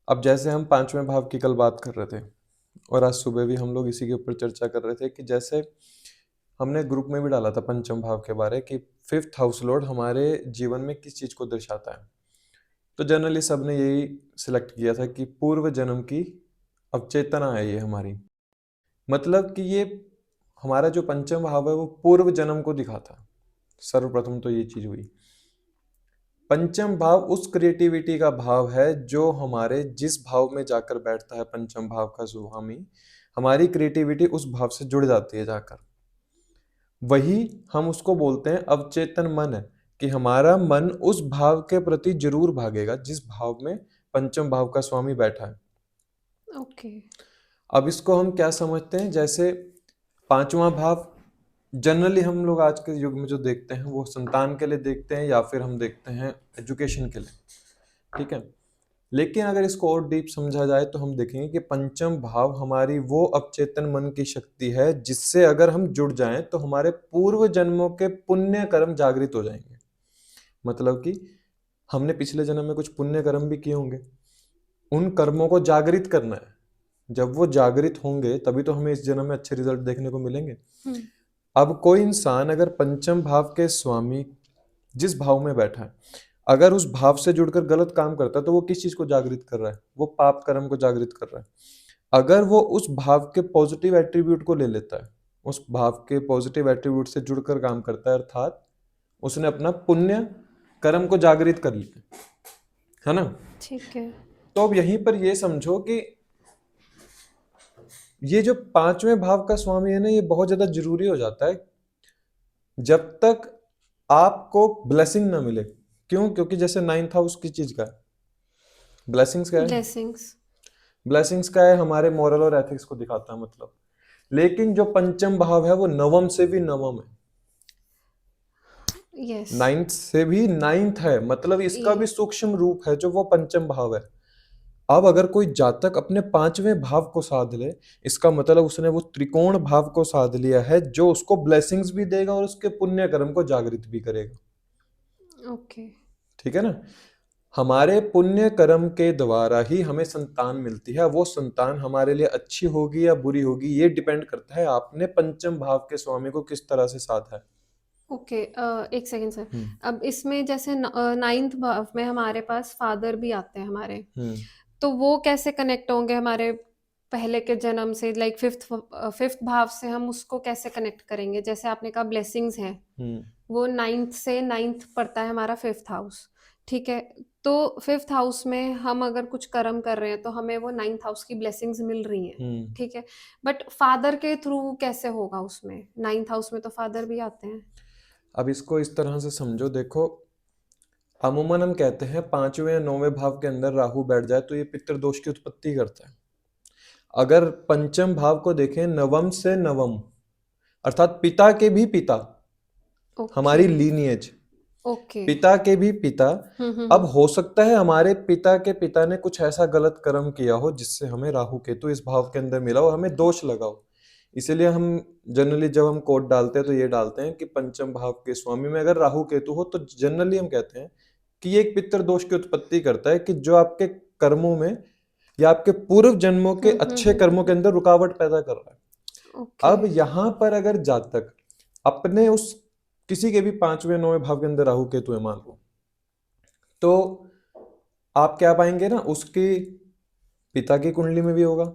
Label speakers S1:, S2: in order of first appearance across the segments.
S1: अब जैसे हम पांचवें भाव की कल बात कर रहे थे और आज सुबह भी हम लोग इसी के ऊपर चर्चा कर रहे थे कि जैसे हमने ग्रुप में भी डाला था पंचम भाव के बारे कि फिफ्थ हाउस लॉर्ड हमारे जीवन में किस चीज को दर्शाता है। तो जनरली सबने यही सिलेक्ट किया था कि पूर्व जन्म की अवचेतना है ये हमारी। मतलब कि ये हमारा जो पंचम भाव है वो पूर्व जन्म को दिखाता। सर्वप्रथम तो ये चीज हुई। पंचम भाव उस क्रिएटिविटी का भाव है जो हमारे जिस भाव में जाकर बैठता है पंचम भाव का स्वामी, हमारी क्रिएटिविटी उस भाव से जुड़ जाती है जाकर। वही हम उसको बोलते हैं अवचेतन मन है कि हमारा मन उस भाव के प्रति जरूर भागेगा जिस भाव में पंचम भाव का स्वामी बैठा है।
S2: ओके।
S1: अब इसको हम क्या समझते हैं, जैसे पांचवा भाव जनरली हम लोग आज के युग में जो देखते हैं वो संतान के लिए देखते हैं या फिर हम देखते हैं एजुकेशन के लिए, ठीक है। लेकिन अगर इसको और डीप समझा जाए तो हम देखेंगे कि पंचम भाव हमारी वो अवचेतन मन की शक्ति है जिससे अगर हम जुड़ जाएं तो हमारे पूर्व जन्मों के पुण्य कर्म जागृत हो जाएंगे। मतलब कि हमने पिछले जन्म में कुछ पुण्य कर्म भी किए होंगे, उन कर्मों को जागृत करना है। जब वो जागृत होंगे तभी तो हमें इस जन्म में अच्छे रिजल्ट देखने को मिलेंगे। अब कोई इंसान अगर पंचम भाव के स्वामी जिस भाव में बैठा है अगर उस भाव से जुड़कर गलत काम करता है तो वो किस चीज को जागृत कर रहा है, वो पाप कर्म को जागृत कर रहा है। अगर वो उस भाव के पॉजिटिव एट्रीब्यूट को ले लेता है, उस भाव के पॉजिटिव एट्रीब्यूट से जुड़कर काम करता है, अर्थात उसने अपना पुण्य कर्म को जागृत कर लिया, है ना।
S2: ठीक है।
S1: तो अब यहीं पर ये समझो कि ये जो पांचवें भाव का स्वामी है ना, ये बहुत ज्यादा जरूरी हो जाता है जब तक आपको ब्लेसिंग ना मिले। क्यों? क्योंकि जैसे नाइन्थ हाउस की चीज का ब्लेसिंग्स का है,
S2: ब्लेसिंग्स।
S1: ब्लेसिंग्स का है, हमारे मॉरल और एथिक्स को दिखाता है मतलब। लेकिन जो पंचम भाव है वो नवम से भी नवम है,
S2: यस।
S1: नाइन्थ से भी नाइन्थ है, मतलब इसका भी
S2: ये
S1: सूक्ष्म रूप है जो वो पंचम भाव है। अब अगर कोई जातक अपने पांचवें भाव को साध ले, इसका मतलब उसने वो त्रिकोण भाव को साध लिया है जो उसको ब्लेसिंग्स भी देगा और उसके पुण्य कर्म को जागृत भी करेगा।
S2: ओके।
S1: ठीक है ना। हमारे पुण्य कर्म के द्वारा ही हमें संतान मिलती है। वो संतान हमारे लिए अच्छी होगी या बुरी होगी ये डिपेंड करता है आपने पंचम भाव के स्वामी को किस तरह से साधा है।
S2: ओके। एक सेकंड सर।
S1: हम्म।
S2: अब इसमें जैसे नाइन्थ भाव में हमारे पास फादर भी आते हैं हमारे,
S1: हम्म।
S2: तो वो कैसे कनेक्ट होंगे हमारे पहले के जन्म से? लाइक फिफ्थ भाव से हम उसको कैसे कनेक्ट करेंगे? जैसे आपने कहा ब्लेसिंग्स हैं,
S1: हम्म।
S2: वो नाइन्थ से नाइन्थ पड़ता है हमारा फिफ्थ हाउस। ठीक है। तो फिफ्थ हाउस में हम अगर कुछ कर्म कर रहे हैं तो हमें वो नाइन्थ हाउस की ब्लेसिंग्स मिल रही हैं।
S1: हम्म।
S2: ठीक है। बट फादर के थ्रू कैसे होगा? उसमें नाइन्थ हाउस में तो फादर भी आते हैं।
S1: अब इसको इस तरह से समझो, देखो अमूमन हम कहते हैं पांचवें या नौवें भाव के अंदर राहु बैठ जाए तो ये पितृदोष की उत्पत्ति करता है। अगर पंचम भाव को देखें, नवम से नवम अर्थात पिता के भी पिता,
S2: ओके।
S1: हमारी लीनिएज,
S2: ओके।
S1: पिता के भी पिता। अब
S2: हम्म।
S1: हो सकता है हमारे पिता के पिता ने कुछ ऐसा गलत कर्म किया हो जिससे हमें राहु केतु इस भाव के अंदर मिला हो, हमें दोष लगा हो। इसीलिए हम जनरली जब हम कोट डालते हैं तो ये डालते हैं कि पंचम भाव के स्वामी में अगर राहु केतु हो तो जनरली हम कहते हैं कि ये एक पितृ दोष की उत्पत्ति करता है कि जो आपके कर्मों में या आपके पूर्व जन्मों के अच्छे कर्मों के अंदर रुकावट पैदा कर रहा है।
S2: ओके।
S1: अब यहां पर अगर जातक अपने उस किसी के भी पांचवें नौवें भाव के अंदर राहु केतु है मान लो, तो आप क्या पाएंगे ना, उसके पिता की कुंडली में भी होगा,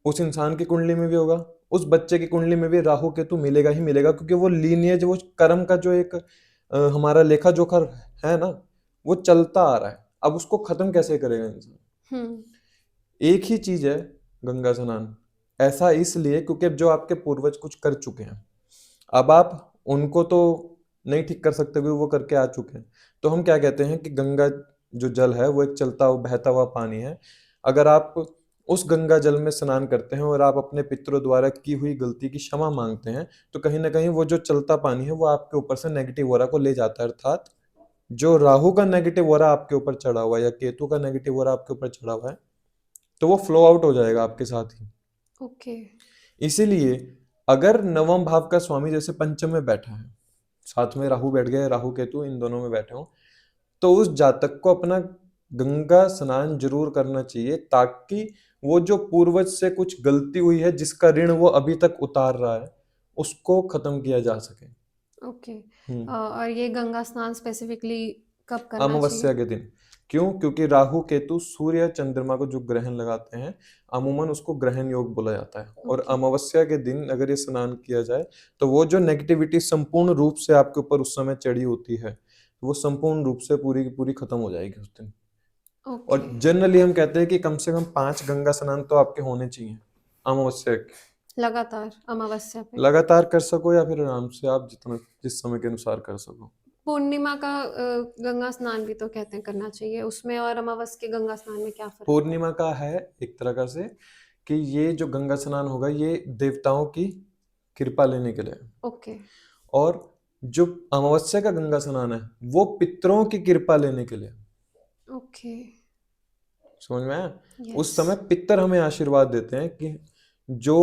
S1: उस इंसान की कुंडली में भी होगा, उस बच्चे की कुंडली में भी राहु केतु मिलेगा ही मिलेगा, क्योंकि वो लीनिएज, वो कर्म का जो एक हमारा लेखा जोखा है ना, वो चलता आ रहा है। अब उसको खत्म कैसे करेगा इंसान?
S2: हम्म।
S1: एक ही चीज है, गंगा स्नान। ऐसा इसलिए क्योंकि जो आपके पूर्वज कुछ कर चुके हैं, अब आप उनको तो नहीं ठीक कर सकते क्योंकि वो करके आ चुके हैं। तो हम क्या कहते हैं कि गंगा जो जल है वो एक चलता हुआ बहता हुआ पानी है। अगर आप उस गंगा जल में स्नान करते हैं और आप अपने पितरों द्वारा की हुई गलती की क्षमा मांगते हैं तो कहीं ना कहीं वो जो चलता पानी है वो आपके ऊपर से नेगेटिव ऑरा को ले जाता है। अर्थात जो राहु का नेगेटिव ऑरा आपके ऊपर चढ़ा हुआ है या केतु का नेगेटिव ऑरा आपके ऊपर चढ़ा हुआ है तो वो फ्लो आउट हो जाएगा आपके साथ ही।
S2: ओके।
S1: इसीलिए अगर नवम भाव का स्वामी जैसे पंचम में बैठा है, साथ में राहु बैठ गए, राहु केतु इन दोनों में बैठे हो, तो उस जातक को अपना गंगा स्नान जरूर करना चाहिए, ताकि वो जो पूर्वज से कुछ गलती हुई है जिसका ऋण वो अभी तक उतार रहा है, उसको खत्म किया जा सके।
S2: ओके।
S1: हम्म।
S2: और ये गंगा स्नान स्पेसिफिकली कब करना
S1: अमावस्या
S2: चाहिए?
S1: के दिन। क्यों? क्योंकि राहु केतु सूर्य चंद्रमा को जो ग्रहण लगाते हैं, अमूमन उसको ग्रहण योग बोला जाता है। और
S2: ओके।
S1: अमावस्या के दिन अगर ये स्नान किया जाए, तो वो जो नेगेटिविटी संपूर्ण रूप से आपके ऊपर उस समय चढ़ी होती है, वो संपूर्ण रूप से पूरी की पूरी खत्म हो जाएगी उस दिन।
S2: ओके।
S1: और जनरली हम कहते हैं कि कम से कम 5 गंगा स्नान तो आपके होने चाहिए अमावस्या के।
S2: लगातार अमावस्या पे?
S1: लगातार कर सको या फिर आराम से आप जितना जिस समय के अनुसार कर सको।
S2: पूर्णिमा का गंगा स्नान भी तो कहते हैं करना चाहिए, उसमें और अमावस्या के गंगा स्नान में क्या फर्क है?
S1: पूर्णिमा का है एक तरह का से कि ये जो गंगा स्नान होगा ये देवताओं की कृपा लेने के लिए है।
S2: ओके।
S1: और जो अमावस्या का गंगा स्नान है वो पितरों की कृपा लेने के लिए है।
S2: ओके।
S1: समझ में आया?
S2: यस।
S1: उस समय पितर हमें आशीर्वाद देते हैं कि जो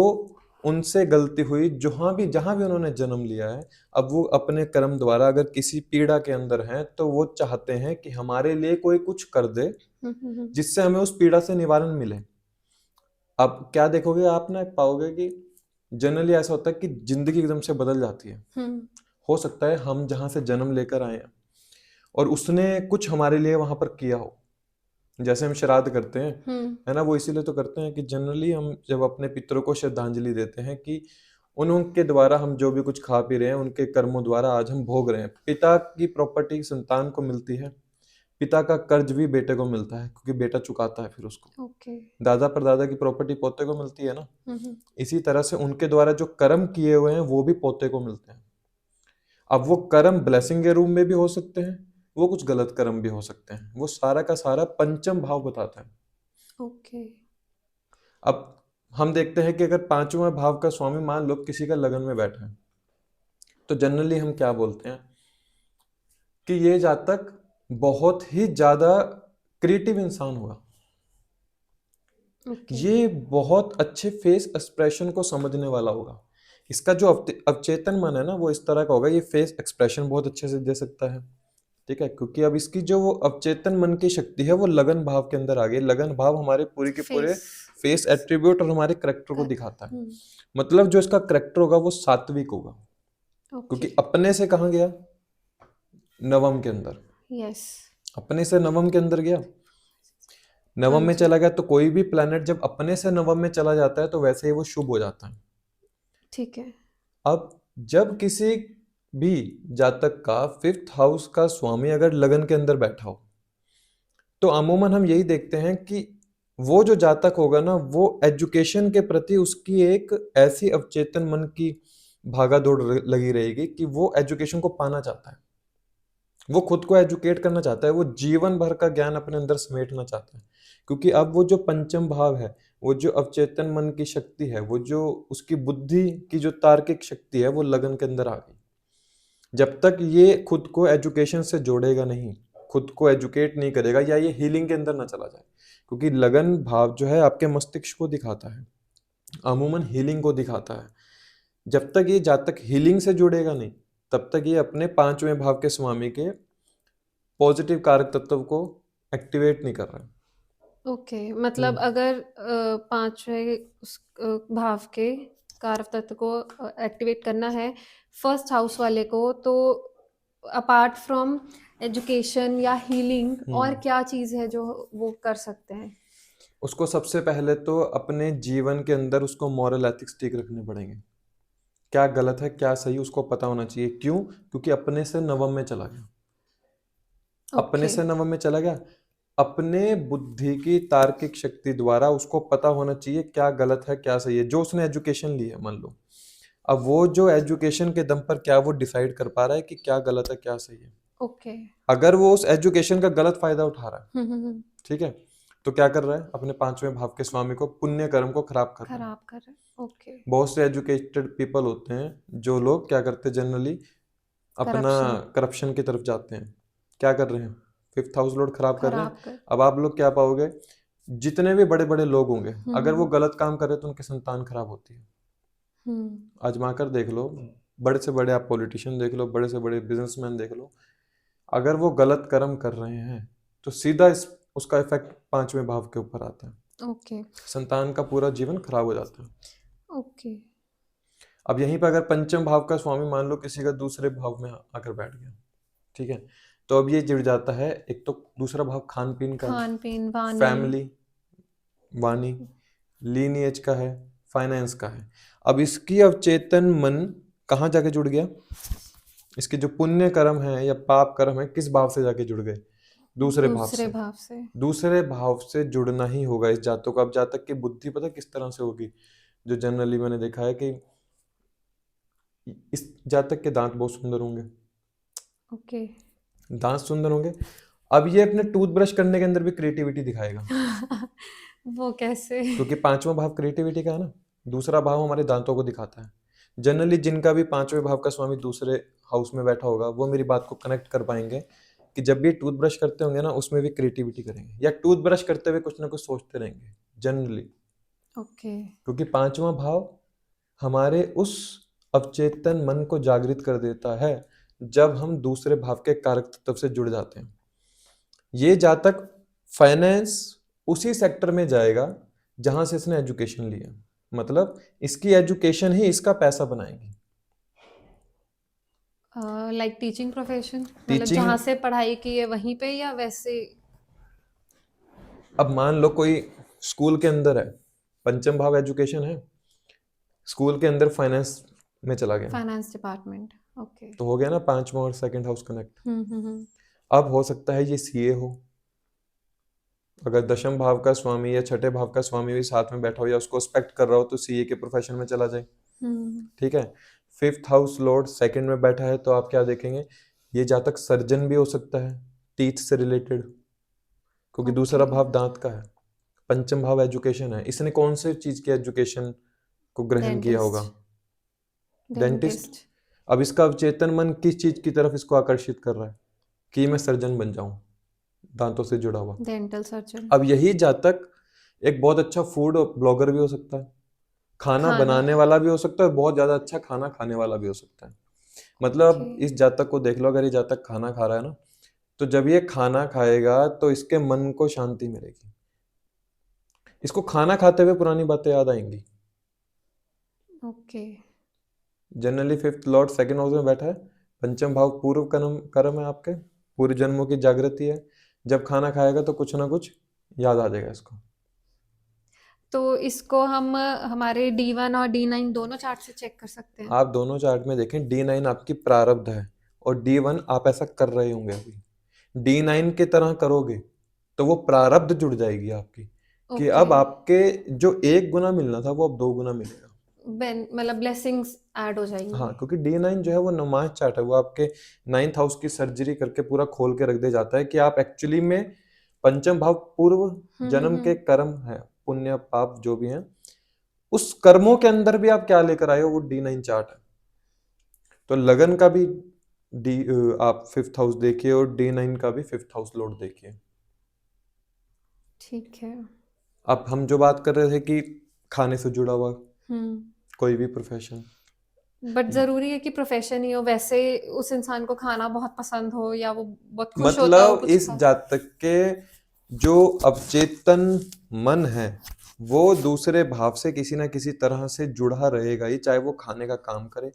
S1: उनसे गलती हुई, जहां भी उन्होंने जन्म लिया है, अब वो अपने कर्म द्वारा अगर किसी पीड़ा के अंदर हैं, तो वो चाहते हैं कि हमारे लिए कोई कुछ कर दे
S2: हम्म।
S1: जिससे हमें उस पीड़ा से निवारण मिले। अब क्या देखोगे आप ना, पाओगे कि जनरली ऐसा होता है कि जिंदगी एकदम से बदल जाती है।
S2: हम्म।
S1: हो सकता है हम जहां से जन्म लेकर आए हैं और उसने कुछ हमारे लिए वहां पर किया हो। जैसे हम श्राद्ध करते हैं,
S2: हम्म।
S1: है ना, वो इसीलिए तो करते हैं कि जनरली हम जब अपने पितरों को श्रद्धांजलि देते हैं कि उनके द्वारा हम जो भी कुछ खा पी रहे हैं, उनके कर्मों द्वारा आज हम भोग रहे हैं। पिता की प्रॉपर्टी संतान को मिलती है, पिता का कर्ज भी बेटे को मिलता है क्योंकि बेटा चुकाता है फिर उसको।
S2: ओके।
S1: दादा परदादा की प्रॉपर्टी पोते को मिलती है ना।
S2: हम्म।
S1: इसी तरह से उनके द्वारा जो कर्म किए हुए हैं वो भी पोते को मिलते हैं। अब वो कर्म ब्लेसिंग के रूप में भी हो सकते हैं, वो कुछ गलत कर्म भी हो सकते हैं। वो सारा का सारा पंचम भाव बताता है।
S2: ओके।
S1: अब हम देखते हैं कि अगर पांचवा भाव का स्वामी मान लो किसी का लगन में बैठा है, तो जनरली हम क्या बोलते हैं कि ये जातक बहुत ही ज्यादा क्रिएटिव इंसान होगा।
S2: ओके।
S1: ये बहुत अच्छे फेस एक्सप्रेशन को समझने वाला होगा। इसका जो अवचेतन मन है ना, वो इस तरह का होगा, ये फेस एक्सप्रेशन बहुत अच्छे से दे सकता है। ठीक है, क्योंकि अब इसकी जो वो अवचेतन मन की शक्ति है वो लगन भाव के अंदर आ गई। लगन भाव हमारे पूरे के पूरे
S2: फेस।
S1: फेस एट्रीब्यूट और हमारे करेक्टर को
S2: कर।
S1: दिखाता है।
S2: हम्म।
S1: मतलब जो इसका करेक्टर होगा वो सात्विक होगा,
S2: ओके।
S1: क्योंकि अपने से कहाँ गया? नवम के अंदर।
S2: यस।
S1: अपने से नवम के अंदर गया,
S2: हाँ
S1: नवम में
S2: जी।
S1: चला गया। तो कोई भी प्लेनेट जब अपने से नवम में चला जाता है तो वैसे ही वो शुभ हो जाता है।
S2: ठीक है।
S1: अब जब किसी भी जातक का 5th हाउस का स्वामी अगर लगन के अंदर बैठा हो, तो अमूमन हम यही देखते हैं कि वो जो जातक होगा ना, वो एजुकेशन के प्रति उसकी एक ऐसी अवचेतन मन की भागा दौड़ लगी रहेगी कि वो एजुकेशन को पाना चाहता है, वो खुद को एजुकेट करना चाहता है, वो जीवन भर का ज्ञान अपने अंदर समेटना चाहता है। क्योंकि अब वो जो पंचम भाव है, वो जो अवचेतन मन की शक्ति है, वो जो उसकी बुद्धि की जो तार्किक शक्ति है, वो लगन के अंदर आ गई। जब तक ये खुद को एजुकेशन से जोड़ेगा नहीं, खुद को एजुकेट नहीं करेगा, या ये हीलिंग के अंदर ना चला जाए, क्योंकि लगन भाव जो है आपके मस्तिष्क को दिखाता है, अमूमन हीलिंग को दिखाता है। जब तक ये जातक हीलिंग से जुड़ेगा नहीं, तब तक ये अपने 5वें भाव के स्वामी के पॉजिटिव कारक तत्व को एक्टिवेट नहीं कर रहा है।
S2: ओके। मतलब
S1: हम्म।
S2: अगर पांचवें भाव के कारक तत्व को एक्टिवेट करना है फर्स्ट हाउस वाले को, तो अपार्ट फ्रॉम एजुकेशन या हीलिंग और क्या चीज़ है जो वो कर सकते हैं?
S1: उसको सबसे पहले तो अपने जीवन के अंदर उसको मॉरल एथिक्स ठीक रखने पड़ेंगे। क्या गलत है क्या सही उसको पता होना चाहिए। क्यों? क्योंकि अपने से नवम में चला गया। अपने
S2: ओके।
S1: से नवम में चला गया, अपने बुद्धि की तार्किक शक्ति द्वारा उसको पता होना चाहिए क्या गलत है क्या सही है। जो उसने एजुकेशन ली है मान लो, अब वो जो एजुकेशन के दम पर क्या वो डिसाइड कर पा रहा है कि क्या गलत है क्या सही है।
S2: ओके।
S1: अगर वो उस एजुकेशन का गलत फायदा उठा रहा है,
S2: हम्म।
S1: ठीक है, तो क्या कर रहा है? अपने 5वें भाव के स्वामी को, पुण्य कर्म को खराब कर रहा है।
S2: खराब कर रहे हैं। ओके।
S1: बहुत से एजुकेटेड पीपल होते हैं जो लोग क्या करते हैं जनरली, अपना
S2: करप्शन।
S1: करप्शन की तरफ जाते हैं। क्या कर रहे हैं? 5th हाउस लॉर्ड खराब कर रहे हैं।
S2: खराब कर।
S1: अब आप लोग क्या पाओगे, जितने भी बड़े बड़े लोग होंगे, अगर वो
S2: हम्म।
S1: गलत काम कर रहे हैं तो उनकी संतान खराब होती है।
S2: हम्म।
S1: आजमा कर देख लो, बड़े से बड़े आप पॉलिटिशियन देख लो, बड़े से बड़े बिजनेसमैन देख लो, अगर वो गलत कर्म कर रहे हैं तो सीधा इस उसका इफेक्ट पांचवें भाव के ऊपर आता है।
S2: ओके
S1: संतान का पूरा जीवन खराब हो जाता है।
S2: ओके
S1: अब यहीं पर अगर पंचम भाव का स्वामी मान लो किसी का दूसरे भाव में आकर बैठ गया, ठीक है, तो अब ये जुड़ जाता है, एक तो दूसरा भाव खान पीन का है,
S2: खान पीन वाणी
S1: फैमिली, वाणी, लीनिएज का है, फाइनेंस का है। अब इसकी अवचेतन मन कहाँ जाके जुड़ गया? इसके जो पुण्य कर्म है या पाप कर्म है किस भाव से जाके जुड़ गए? दूसरे भाव
S2: दूसरे
S1: से।
S2: भाव से।
S1: दूसरे भाव से जुड़ना ही होगा इस जातक को। अब जातक की बुद्धि पता किस तरह से होगी? जो जनरली मैंने देखा है कि इस जातक के दांत बहुत सुंदर होंगे,
S2: ओके
S1: दांत सुंदर होंगे। अब ये अपने टूथब्रश करने के अंदर भी क्रिएटिविटी दिखाएगा,
S2: वो कैसे?
S1: क्योंकि पांचवा भाव क्रिएटिविटी का है ना। दूसरा भाव हमारे दांतों को दिखाता है। जनरली जिनका भी पांचवें भाव का स्वामी दूसरे हाउस में बैठा होगा वो मेरी बात को कनेक्ट कर पाएंगे कि जब भी टूथब्रश करते होंगे ना उसमें भी क्रिएटिविटी करेंगे, या टूथब्रश करते हुए कुछ ना कुछ सोचते रहेंगे जनरली,
S2: ओके
S1: क्योंकि पांचवा भाव हमारे उस अवचेतन मन को जागृत कर देता है जब हम दूसरे भाव के कारक तत्व से जुड़ जाते हैं। ये जातक फाइनेंस उसी सेक्टर में जाएगा जहां से इसने एजुकेशन लिया, मतलब इसकी एजुकेशन ही इसका पैसा बनाएगी।
S2: लाइक टीचिंग प्रोफेशन, मतलब
S1: टीचिंग,
S2: जहाँ से पढ़ाई की है वहीं पे या वैसे?
S1: अब मान लो कोई स्कूल के अंदर है, पंचम भाव एजुकेशन है, स्कूल के अंदर फाइनेंस में चला गया,
S2: फाइनेंस डिपार्टमेंट। ओके
S1: तो हो गया ना पांचवा और सेकंड हाउस कनेक्ट।
S2: हम्म।
S1: अब हो सकता है ये सीए हो, अगर दशम भाव का स्वामी या छठे भाव का स्वामी भी साथ में बैठा हो या उसको रिस्पेक्ट कर रहा हो तो सीए के प्रोफेशन में चला जाए, ठीक है। फिफ्थ हाउस लॉर्ड सेकंड में बैठा है तो आप क्या देखेंगे? ये जातक सर्जन भी हो सकता है, टीथ से रिलेटेड, क्योंकि दूसरा भाव दांत का है। पंचम भाव एजुकेशन है, इसने कौन से चीज की एजुकेशन को ग्रहण किया होगा? डेंटिस्ट।
S2: डेंटिस्ट।
S1: अब इसका अवचेतन मन किस चीज की तरफ इसको आकर्षित कर रहा है कि मैं सर्जन बन जाऊं, दांतों से जुड़ा हुआ।
S2: Dental surgeon.
S1: अब यही जातक एक बहुत अच्छा फूड ब्लॉगर भी हो सकता है, खाना बनाने वाला भी हो सकता है, बहुत ज्यादा अच्छा खाना खाने वाला भी हो सकता है। मतलब इस जातक को देख लो, अगर ये जातक खाना खा रहा है ना, तो जब ये खाना खाएगा तो इसके मन को शांति मिलेगी, इसको खाना खाते हुए पुरानी बातें याद आएंगी।
S2: Okay
S1: generally fifth Lord second house में बैठा है, पंचम भाव पूर्व कर्म कर्म है, आपके पूर्व जन्मों की जागृति है। जब खाना खाएगा तो कुछ ना कुछ याद आ जाएगा इसको।
S2: तो इसको हम हमारे D1 और D9 दोनों चार्ट से चेक कर सकते हैं?
S1: आप दोनों चार्ट में देखें, D9 आपकी प्रारब्ध है और D1 आप ऐसा कर रहे होंगे अभी। D9 की तरह करोगे तो वो प्रारब्ध जुड़ जाएगी आपकी, कि अब आपके जो 1 गुना मिलना था वो अब 2 गुना मिलेगा,
S2: मतलब ब्लेसिंग्स ऐड हो जाएंगी।
S1: हाँ, क्योंकि D9 जो है वो नमाज चार्ट है, वो आपके 9th हाउस की सर्जरी करके पूरा खोल के रख दे जाता है कि आप एक्चुअली में पंचम भाव पूर्व जन्म के कर्म है, पुण्य पाप जो भी है, उस कर्मों के अंदर भी आप क्या लेकर आए हो वो D9 चार्ट है। तो लगन का भी आप फिफ्थ हाउस देखिए और D9 का भी फिफ्थ हाउस लॉर्ड देखिए।
S2: ठीक है।
S1: अब हम जो बात कर रहे थे कि खाने से जुड़ा हुआ कोई भी प्रोफेशन,
S2: बट जरूरी है कि प्रोफेशन ही हो? वैसे उस इंसान को खाना बहुत पसंद हो या वो बहुत खुश होता हो
S1: मतलब
S2: कुछ
S1: इस जातक के जो अवचेतन मन है वो दूसरे भाव से किसी ना किसी तरह से जुड़ा रहेगा ही, चाहे वो खाने का काम करे,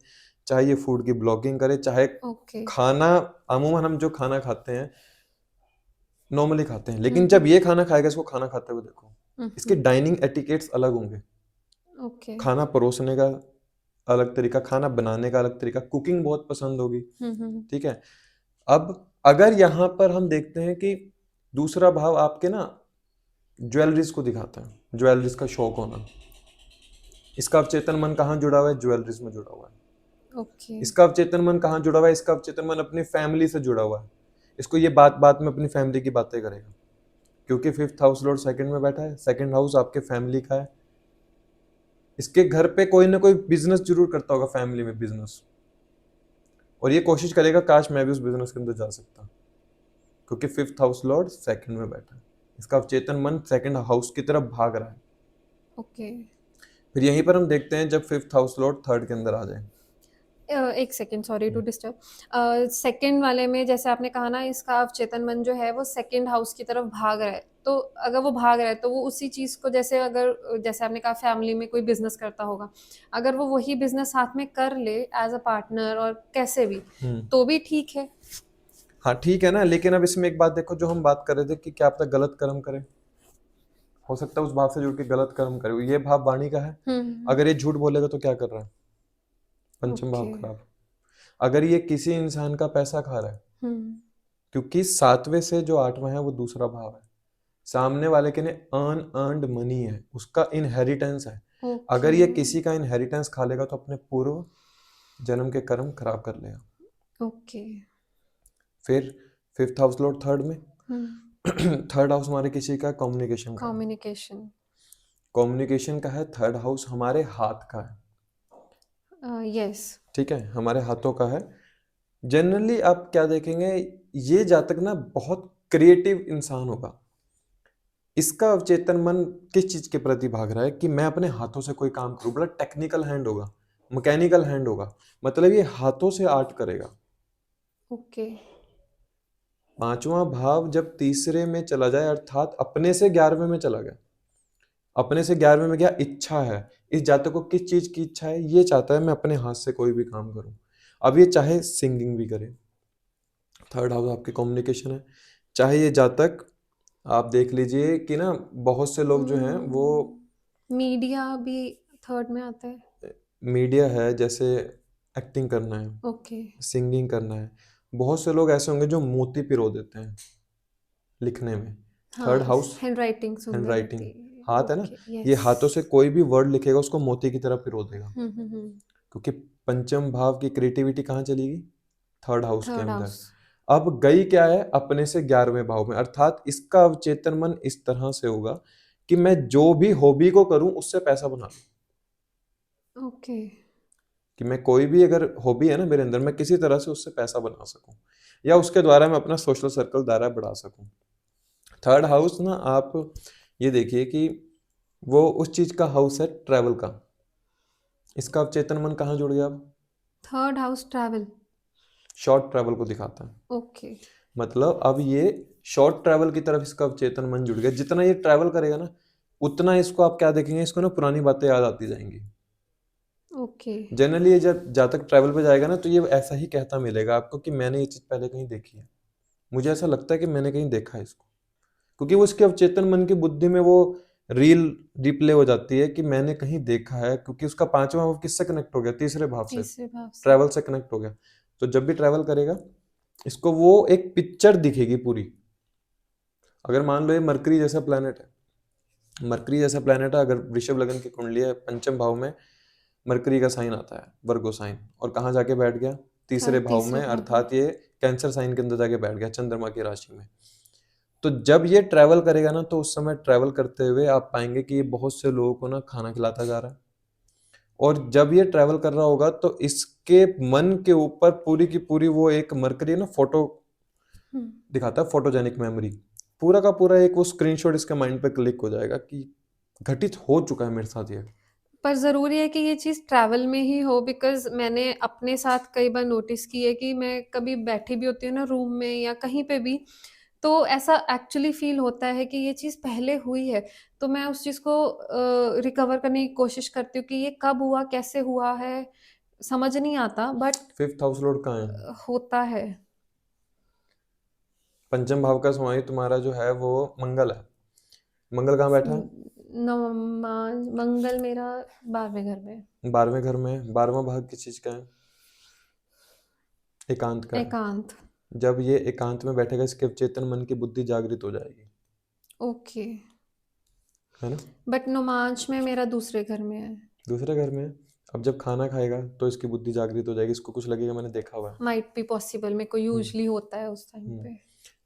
S1: चाहे ये फूड की ब्लॉगिंग करे, चाहे खाना, अमूमन हम जो खाना खाते हैं नॉर्मली खाते हैं, लेकिन जब ये खाना खाएगा, इसको खाना खाते हुए देखो, इसके डाइनिंग एटिकेट्स अलग होंगे, खाना परोसने का अलग तरीका, खाना बनाने का अलग तरीका, कुकिंग बहुत पसंद होगी, ठीक है। अब अगर यहाँ पर हम देखते हैं कि दूसरा भाव आपके ना ज्वेलरीज को दिखाता है, ज्वेलरीज का शौक होना, इसका अवचेतन मन कहाँ जुड़ा हुआ है? ज्वेलरीज में जुड़ा हुआ है। इसका अवचेतन मन कहाँ जुड़ा हुआ है? इसका अवचेतन मन अपनी फैमिली से जुड़ा हुआ है, इसको ये बात बात में अपनी फैमिली की बातें करेगा, क्योंकि फिफ्थ हाउस लॉर्ड सेकंड में बैठा है, सेकंड हाउस आपके फैमिली का है। इसके घर पे कोई ना कोई बिजनेस जरूर करता होगा, फैमिली में बिजनेस, और ये कोशिश करेगा काश मैं भी उस बिजनेस के अंदर जा सकता, क्योंकि फिफ्थ हाउस लॉर्ड सेकंड में बैठा है, इसका अवचेतन मन सेकंड हाउस की तरफ भाग रहा है। फिर यहीं पर हम देखते हैं जब फिफ्थ हाउस लॉर्ड थर्ड के अंदर आ जाए,
S2: एक second, sorry to disturb. Second वाले में जैसे आपने कहा ना, इसका अवचेतन मन जो है वो सेकंड हाउस की तरफ भाग रहा है, तो अगर वो भाग रहा है तो वो उसी चीज को, जैसे अगर जैसे आपने कहा फैमिली में कोई बिजनेस करता होगा, अगर वो वही बिजनेस साथ में कर ले एज अ पार्टनर और कैसे भी, तो भी ठीक है।
S1: हाँ ठीक है ना, लेकिन अब इसमें एक बात देखो, जो हम बात कर रहे थे कि क्या पता गलत कर्म करे, हो सकता है उस भाव से जुड़ के गलत कर्म करे। ये भाव वाणी का है, अगर ये झूठ बोलेगा तो क्या कर रहा है, पंचम भाव
S2: ओके।
S1: खराब। अगर ये किसी इंसान का पैसा खा रहा है, क्योंकि सातवें से जो आठवां है वो दूसरा भाव है, सामने वाले के ने अर्नड मनी है, उसका इनहेरिटेंस है। अगर ये किसी का इनहेरिटेंस खा लेगा तो अपने पूर्व जन्म के कर्म खराब कर लेगा।
S2: ओके।
S1: फिर फिफ्थ हाउस लॉर्ड थर्ड में, थर्ड हाउस हमारे किसी का कम्युनिकेशन का है,
S2: कम्युनिकेशन।
S1: कम्युनिकेशन का है। थर्ड हाउस हमारे हाथ का है,
S2: यस।
S1: ठीक है, हमारे हाथों का है। जनरली आप क्या देखेंगे, ये जातक ना बहुत क्रिएटिव इंसान होगा। इसका अवचेतन मन किस चीज के प्रति भाग रहा है कि मैं अपने हाथों से कोई काम करूं, बड़ा टेक्निकल हैंड होगा, मैकेनिकल हैंड होगा, मतलब ये हाथों से आर्ट करेगा।
S2: ओके।
S1: पांचवा भाव जब तीसरे में चला जाए, अर्थात अपने से 11वें में चला गया, अपने से 11वें में गया, इच्छा है। इस जातक को किस चीज की इच्छा है, ये चाहता है मैं अपने हाथ से कोई भी काम करूं। अब ये चाहे सिंगिंग भी करे, थर्ड हाउस आपके कम्युनिकेशन है। चाहे ये जातक, आप देख लीजिए कि ना बहुत से लोग जो हैं वो
S2: मीडिया भी थर्ड में आता है।
S1: मीडिया है, जैसे एक्टिंग करना है,
S2: ओके।
S1: सिंगिंग करना है। बहुत से लोग ऐसे होंगे जो मोती पिरो देते हैं लिखने में। थर्ड
S2: हाँ,
S1: हाउस
S2: हैंड राइटिंग
S1: हैंड
S2: सुंदर
S1: राइटिंग,
S2: रहती है।
S1: हाथ है ना,
S2: ओके।
S1: ये
S2: यस।
S1: हाथों से कोई भी वर्ड लिखेगा उसको मोती की तरह पिरो देगा, क्योंकि पंचम भाव की क्रिएटिविटी कहाँ चलेगी, थर्ड हाउस के
S2: थर्ड
S1: अंदर।
S2: हाउस।
S1: अब गई क्या है, अपने से 11वें भाव में, अर्थात इसका अवचेतन मन इस तरह से होगा कि मैं जो भी हॉबी को करूं उससे पैसा बना लूं,
S2: ओके।
S1: कि मैं कोई भी अगर हॉबी है ना मेरे अंदर, मैं किसी तरह से उससे पैसा बना सकूं, या उसके द्वारा मैं अपना सोशल सर्कल दायरा बढ़ा सकूं। थर्ड हाउस ना, आप ये देखिए कि वो उस चीज का हाउस है ट्रैवल का। इसका अवचेतन मन कहाँ जुड़ गया, अब
S2: third house travel.
S1: Short travel को दिखाता है।
S2: ओके।
S1: मतलब अब ये शॉर्ट ट्रैवल की तरफ इसका अवचेतन मन जुड़ गया। जितना ये ट्रैवल करेगा ना, उतना इसको आप क्या देखेंगे, इसको ना पुरानी बातें याद आती जाएंगी।
S2: ओके।
S1: जनरली ये जब तक ट्रैवल पे जाएगा ना, तो ये ऐसा ही कहता मिलेगा आपको कि मैंने ये चीज पहले कहीं देखी है, मुझे ऐसा लगता है कि मैंने कहीं देखा है इसको, क्योंकि वो उसके अवचेतन मन की बुद्धि में वो रील रिप्ले हो जाती है कि मैंने कहीं देखा है, क्योंकि उसका पांचवा भाव किससे कनेक्ट हो गया, तीसरे भाव से,
S2: तीसरे भाव से।
S1: ट्रैवल से कनेक्ट हो गया। तो जब भी ट्रैवल करेगा, इसको वो एक पिक्चर दिखेगी पूरी। अगर मान लो ये मरकरी जैसा प्लेनेट है, मरकरी जैसा प्लेनेट है, अगर वृषभ लगन की कुंडली है, पंचम भाव में मरकरी का साइन आता है, वर्गो साइन, और कहाँ जाके बैठ गया, तीसरे भाव
S2: तीसरे
S1: में,
S2: भाव में।
S1: अर्थात ये कैंसर साइन के अंदर जाके बैठ गया, चंद्रमा की राशि में। तो जब ये ट्रैवल करेगा ना, तो उस समय ट्रैवल करते हुए आप पाएंगे कि ये बहुत से लोगों को ना खाना खिलाता जा रहा है। और जब ये ट्रैवल कर रहा होगा तो इसके मन के ऊपर पूरी की पूरी वो एक मरकरी ना फोटो दिखाता है, फोटोजेनिक मेमोरी, पूरा का पूरा एक वो स्क्रीनशॉट इसके माइंड पे क्लिक हो जाएगा कि घटित हो चुका है मेरे साथ ये।
S2: पर ज़रूरी है कि ये चीज़ ट्रैवल में ही हो, बिकॉज़ मैंने अपने साथ कई बार नोटिस की है कि मैं कभी बैठी भी होती हूँ ना रूम में या कहीं पे भी, तो ऐसा एक्चुअली फ़ील होता है कि ये चीज़ पहले हुई है। तो मैं उस चीज़ को रिकवर करने की कोशिश करती हूँ कि ये कब हुआ, कैसे हुआ है, समझ नहीं आता, बट
S1: फिफ्थ हाउस लॉर्ड कहाँ है,
S2: होता है।
S1: पंचम भाव का स्वामी तुम्हारा जो है वो मंगल है। मंगल कहाँ बैठा है,
S2: नवमा मंगल मेरा 12वें घर में।
S1: 12वें घर में। 12वां भाव किस चीज का है, एकांत का है।
S2: एकांत।
S1: जब ये एकांत में बैठेगा, इसके अवचेतन मन की बुद्धि जागृत हो जाएगी,
S2: ओके।
S1: है ना।
S2: बट नोमांच में मेरा दूसरे घर में है।
S1: दूसरे घर में है। अब जब खाना खाएगा तो इसकी बुद्धि जागृत हो जाएगी, इसको कुछ लगेगा मैंने देखा हुआ है।
S2: माइट बी पॉसिबल, मेरे को
S1: हम्म,
S2: यूजली होता है उस टाइम
S1: हम्म।
S2: पे।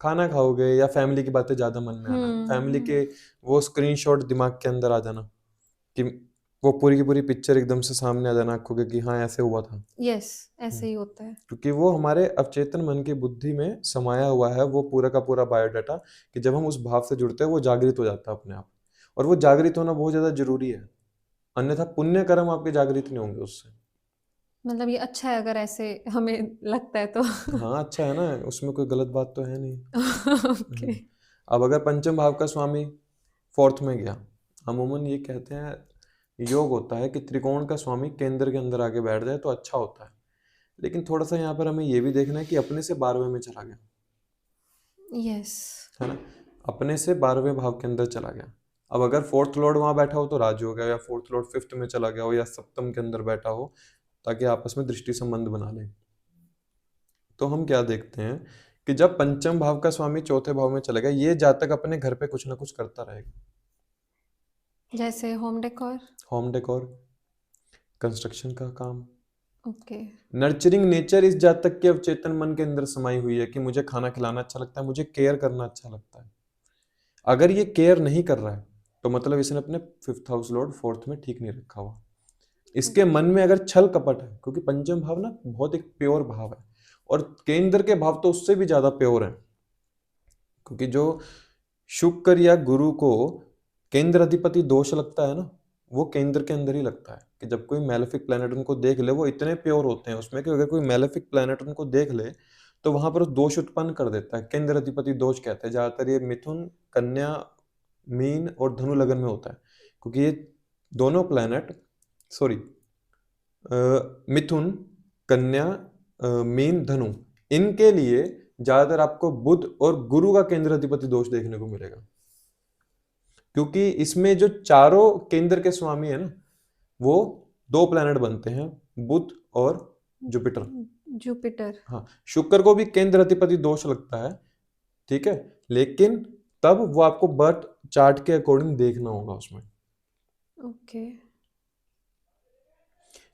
S1: खाना खाओगे या फैमिली की बातें ज्यादा मन में आना, फैमिली
S2: हम्म।
S1: के वो स्क्रीनशॉट दिमाग के अंदर आ जाना, कि वो पूरी की पूरी पिक्चर एकदम से सामने आ जाना आंखों के कि हाँ ऐसे हुआ था।
S2: यस,
S1: हम्म,
S2: ऐसे ही होता है।
S1: क्योंकि वो हमारे अवचेतन मन की बुद्धि में समाया हुआ है, वो पूरा का पूरा बायोडाटा, कि जब हम उस भाव से जुड़ते हैं वो जागृत हो जाता है अपने आप। और वो जागृत होना बहुत ज्यादा जरूरी है, अन्यथा पुण्य कर्म आपके जागृत नहीं होंगे उससे।
S2: मतलब ये अच्छा है अगर ऐसे हमें लगता है तो।
S1: हाँ अच्छा है ना, उसमें कोई गलत बात तो है नहीं।
S2: ओके।
S1: अब अगर पंचम भाव का स्वामी फोर्थ में गया, अमूमन ये कहते हैं योग होता है कि त्रिकोण का स्वामी केंद्र के अंदर आके बैठ जाए तो अच्छा होता है, लेकिन थोड़ा सा यहाँ पर हमें ये भी देखना है कि अपने से 12वें में चला गया,
S2: यस।
S1: है ना, अपने से 12वें भाव के अंदर चला गया। अब अगर फोर्थ लॉर्ड वहां बैठा हो तो राज हो गया, या फोर्थ लॉर्ड फिफ्थ में चला गया हो या सप्तम के अंदर बैठा हो, ताकि आपस में दृष्टि संबंध बना ले। तो हम क्या देखते हैं कि जब पंचम भाव का स्वामी चौथे भाव में चला गया, ये जातक अपने घर पे कुछ ना कुछ करता रहेगा।
S2: जैसे home decor.
S1: Home decor, construction का काम,
S2: ओके।
S1: नर्चरिंग नेचर इस जातक के अवचेतन मन के अंदर समाई हुई है कि मुझे खाना खिलाना अच्छा लगता है, मुझे केयर करना अच्छा लगता है। अगर ये केयर नहीं कर रहा है तो मतलब इसने अपने फिफ्थ हाउस लॉर्ड फोर्थ में ठीक नहीं रखा हुआ। इसके मन में अगर छल कपट है, क्योंकि पंचम भाव ना बहुत एक प्योर भाव है, और केंद्र के भाव तो उससे भी ज्यादा प्योर है, क्योंकि जो शुक्र या गुरु को केंद्र अधिपति दोष लगता है ना, वो केंद्र के अंदर ही लगता है। कि जब कोई मैलेफिक प्लैनेट उनको देख ले, वो इतने प्योर होते हैं उसमें कि अगर कोई मैलेफिक प्लैनेट उनको देख ले तो वहां पर दोष उत्पन्न कर देता है। केंद्र अधिपति दोष कहते हैं, ज्यादातर ये मिथुन, कन्या, मीन और धनु लगन में होता है, क्योंकि ये दोनों प्लैनेट, सॉरी, मिथुन, कन्या, मीन, धनु, इनके लिए ज्यादातर आपको बुध और गुरु का केंद्र अधिपति दोष देखने को मिलेगा, क्योंकि इसमें जो चारों केंद्र के स्वामी है ना, वो दो प्लैनेट बनते हैं, बुध और जुपिटर।
S2: जुपिटर।
S1: हाँ, शुक्र को भी केंद्र अधिपति दोष लगता है, ठीक है, लेकिन तब वो आपको बर्थ चार्ट के अकॉर्डिंग देखना होगा उसमें।
S2: ओके।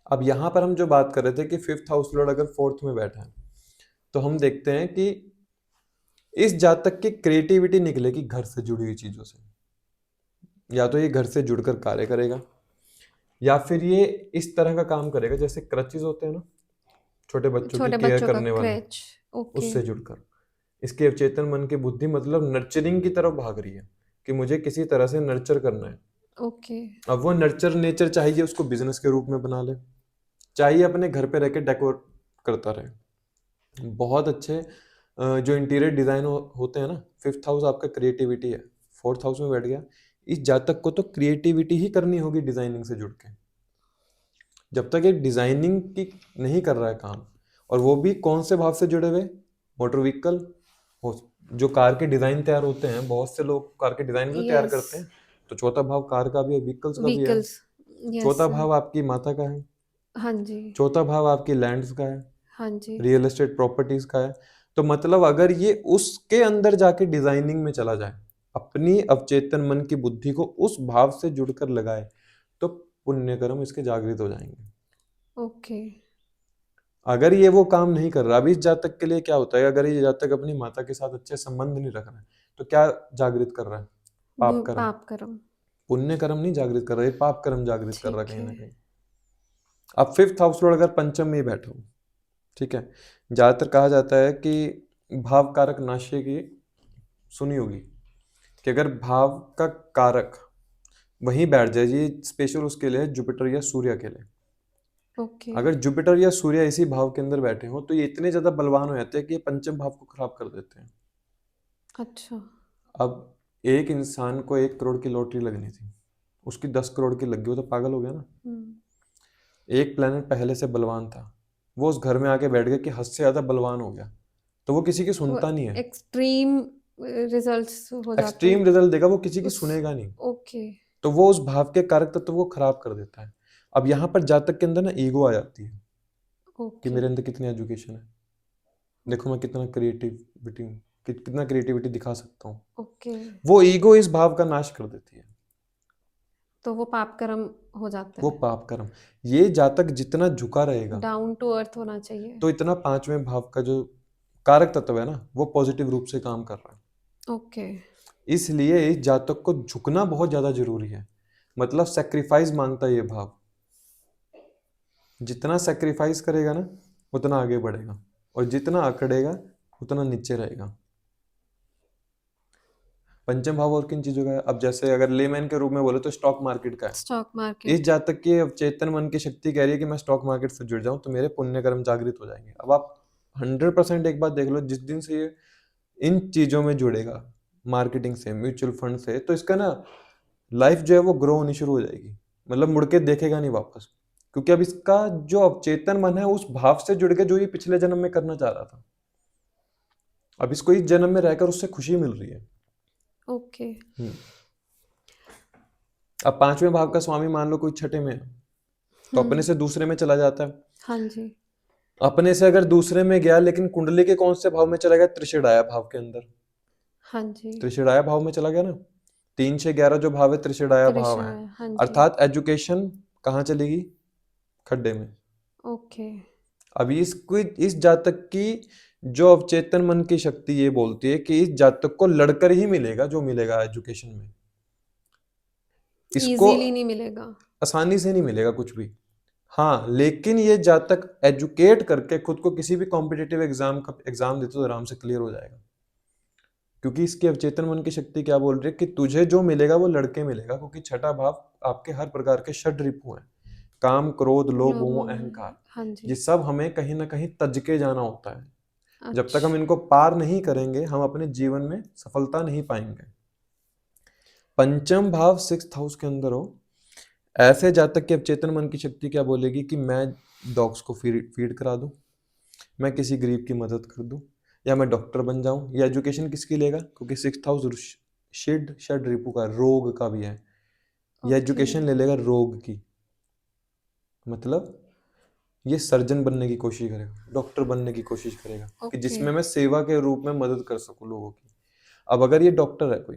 S1: अब यहां पर हम जो बात कर रहे थे कि फिफ्थ हाउस लॉर्ड अगर फोर्थ में बैठा है, तो हम देखते हैं कि इस जातक की क्रिएटिविटी निकलेगी घर से जुड़ी हुई चीजों से। या तो ये घर से जुड़कर कार्य करेगा, या फिर ये इस तरह का काम करेगा जैसे क्रचेस होते हैं ना, छोटे बच्चों की
S2: छोटे
S1: केयर
S2: बच्चों का
S1: करने वाले,
S2: क्रेच। ओके।
S1: उससे जुड़कर इसके अवचेतन मन की बुद्धि मतलब नर्चरिंग की तरफ भाग रही है, कि मुझे किसी तरह से नर्चर करना है।
S2: ओके।
S1: अब वो नर्चर नेचर चाहिए उसको बिजनेस के रूप में बना ले, चाहिए अपने घर पे रह के डेकोर करता रहे। बहुत अच्छे जो इंटीरियर डिजाइन होते हैं ना, फिफ्थ हाउस आपका क्रिएटिविटी है, फोर्थ हाउस में बैठ गया, इस जातक को तो क्रिएटिविटी ही करनी होगी डिजाइनिंग से जुड़ के। जब तक ये डिजाइनिंग की नहीं कर रहा है काम, और वो भी कौन से भाव से जुड़े हुए, मोटर व्हीकल, जो कार के डिजाइन तैयार होते हैं, बहुत से लोग कार के डिजाइन भी तो तैयार
S2: यस।
S1: करते हैं, तो चौथा भाव कार का भी है, व्हीकल्स का भी है।
S2: व्हीकल्स। यस
S1: चौथा
S2: सर।
S1: भाव आपकी माता का है,
S2: हाँ जी।
S1: चौथा भाव आपकी लैंड्स का है,
S2: हाँ जी।
S1: रियल एस्टेट प्रॉपर्टीज का है। तो मतलब अगर ये उसके अंदर जाके डिजाइनिंग में चला जाए, अपनी अवचेतन मन की बुद्धि को उस भाव से जुड़कर लगाए, तो पुण्य कर्म इसके जागृत हो जाएंगे।
S2: ओके।
S1: अगर ये वो काम नहीं कर रहा, अभी इस जातक के लिए क्या होता है, अगर ये जातक अपनी माता के साथ अच्छे संबंध नहीं रख रहा है, तो क्या जागृत कर रहा है, पाप कर्म।
S2: पाप कर्म।
S1: पुण्य कर्म नहीं जागृत कर रहा है, पाप कर्म जागृत कर रहा है
S2: ठीक
S1: कहीं
S2: है।
S1: ना कहीं। अब फिफ्थ हाउस लॉर्ड अगर पंचम में ही बैठा हो, ठीक है, ज्यादातर कहा जाता है कि भाव कारक नाश्य की सुनी होगी, कि अगर भाव का कारक वहीं बैठ जाए, ये स्पेशल उसके लिए है, जुपिटर या सूर्य के लिए।
S2: ओके।
S1: अगर जुपिटर या सूर्य इसी भाव के अंदर बैठे हो तो ये इतने ज्यादा बलवान हो जाते हैं कि ये पंचम भाव को खराब कर देते हैं।
S2: अच्छा।
S1: अब एक इंसान को 1 करोड़ की लॉटरी लगनी थी, उसकी 10 करोड़ की लग गई, वो तो पागल हो गया ना।
S2: हम्म।
S1: एक प्लेनेट पहले से बलवान था, वो उस घर में आके बैठ गया कि हद से ज्यादा बलवान हो गया, तो वो किसी की
S2: वो
S1: सुनता नहीं है।
S2: एक्सट्रीम रिजल्ट्स हो जाते
S1: एक्सट्रीम
S2: हैं
S1: रिजल्ट देगा, वो किसी की
S2: उस।
S1: सुनेगा नहीं।
S2: ओके।
S1: तो वो उस भाव के कारक तत्व को खराब कर देता है। अब यहाँ पर जातक के अंदर ना ईगो आ जाती है, कि
S2: ओके।
S1: मेरे अंदर कितनी एजुकेशन है, देखो मैं कितना क्रिएटिविटी, कितना क्रिएटिविटी दिखा सकता हूँ।
S2: ओके।
S1: वो ईगो इस भाव का नाश कर देती है,
S2: तो वो पाप कर्म हो जाता
S1: वो
S2: है।
S1: पाप कर्म। ये जातक जितना झुका रहेगा,
S2: डाउन टू अर्थ होना चाहिए।
S1: तो इतना पांचवें भाव का जो कारक तत्व है ना, वो पॉजिटिव रूप से काम कर रहा है।
S2: ओके।
S1: इसलिए इस जातक को झुकना बहुत ज्यादा जरूरी है, मतलब सेक्रीफाइस मांगता है ये भाव। जितना सेक्रीफाइस करेगा ना, उतना आगे बढ़ेगा, और जितना अकड़ेगा उतना नीचे रहेगा। पंचम भाव और किन चीजों का है? अब जैसे अगर लेमैन के रूप में बोले तो स्टॉक मार्केट का है।
S2: स्टॉक
S1: इस
S2: मार्केट।
S1: जातक की अवचेतन मन की शक्ति कह रही है कि मैं स्टॉक मार्केट से जुड़ जाऊं तो मेरे पुण्य कर्म जागृत हो जाएंगे। अब आप 100% एक बात देख लो, जिस दिन से ये इन चीजों में जुड़ेगा, मार्केटिंग से, म्यूचुअल फंड से, तो इसका ना लाइफ जो है वो ग्रो होनी शुरू हो जाएगी। मतलब मुड़ के देखेगा नहीं वापस, क्योंकि अब इसका जो अवचेतन मन है उस भाव से जुड़ के जो ये पिछले जन्म में करना चाह रहा था, अब इसको इस जन्म में रहकर उससे खुशी मिल रही है।
S2: ओके।
S1: हम्म। अब पांचवें भाव का स्वामी मान लो कोई छठे में है, तो अपने से दूसरे में चला जाता है।
S2: हाँ जी।
S1: अपने से अगर दूसरे में गया, लेकिन कुंडली के कौन से भाव में चला गया? त्रिषिणाया भाव के अंदर।
S2: हाँ जी।
S1: त्रिषिणाया भाव में चला गया ना। 3 से 11 जो भाव है त्रिषिणाया भाव है।
S2: त्रिशूल। हाँ जी।
S1: अर्थात एजुकेशन कहाँ चलेगी? खड्डे में।
S2: ओके।
S1: अभी इस जातक की जो अवचेतन मन की शक्ति ये बोलती है कि इस जातक को लड़कर ही मिलेगा जो मिलेगा एजुकेशन में। इसको
S2: इजीली नहीं मिलेगा।
S1: आसानी से नहीं मिलेगा कुछ भी। हाँ, लेकिन ये जातक एजुकेट करके खुद को किसी भी कॉम्पिटिटिव एग्जाम देते तो आराम से क्लियर हो जाएगा, क्योंकि इसकी अवचेतन मन की शक्ति क्या बोल रही है कि तुझे जो मिलेगा वो लड़के मिलेगा, क्योंकि छठा भाव आपके हर प्रकार के षड रिपु हैं, काम, क्रोध, लोभ, मोह, अहंकार।
S2: हाँ
S1: ये
S2: जी।
S1: सब हमें कहीं ना कहीं तज के जाना होता है। जब तक हम
S2: अच्छा।
S1: इनको पार नहीं करेंगे हम अपने जीवन में सफलता नहीं पाएंगे। पंचम भाव 6th हाउस के अंदर हो, ऐसे जातक के अवचेतन मन की शक्ति क्या बोलेगी कि मैं डॉग्स को फीड करा दूं, मैं किसी गरीब की मदद कर दूं, या मैं डॉक्टर बन जाऊं। या एजुकेशन किसकी लेगा? क्योंकि 6th हाउस षड रिपु का, रोग का भी है। या
S2: ओके।
S1: एजुकेशन ले लेगा रोग की, मतलब ये सर्जन बनने की कोशिश करेगा, डॉक्टर बनने की कोशिश करेगा कि
S2: ओके।
S1: जिसमें मैं सेवा के रूप में मदद कर सकूं लोगों की। अब अगर ये डॉक्टर है, कोई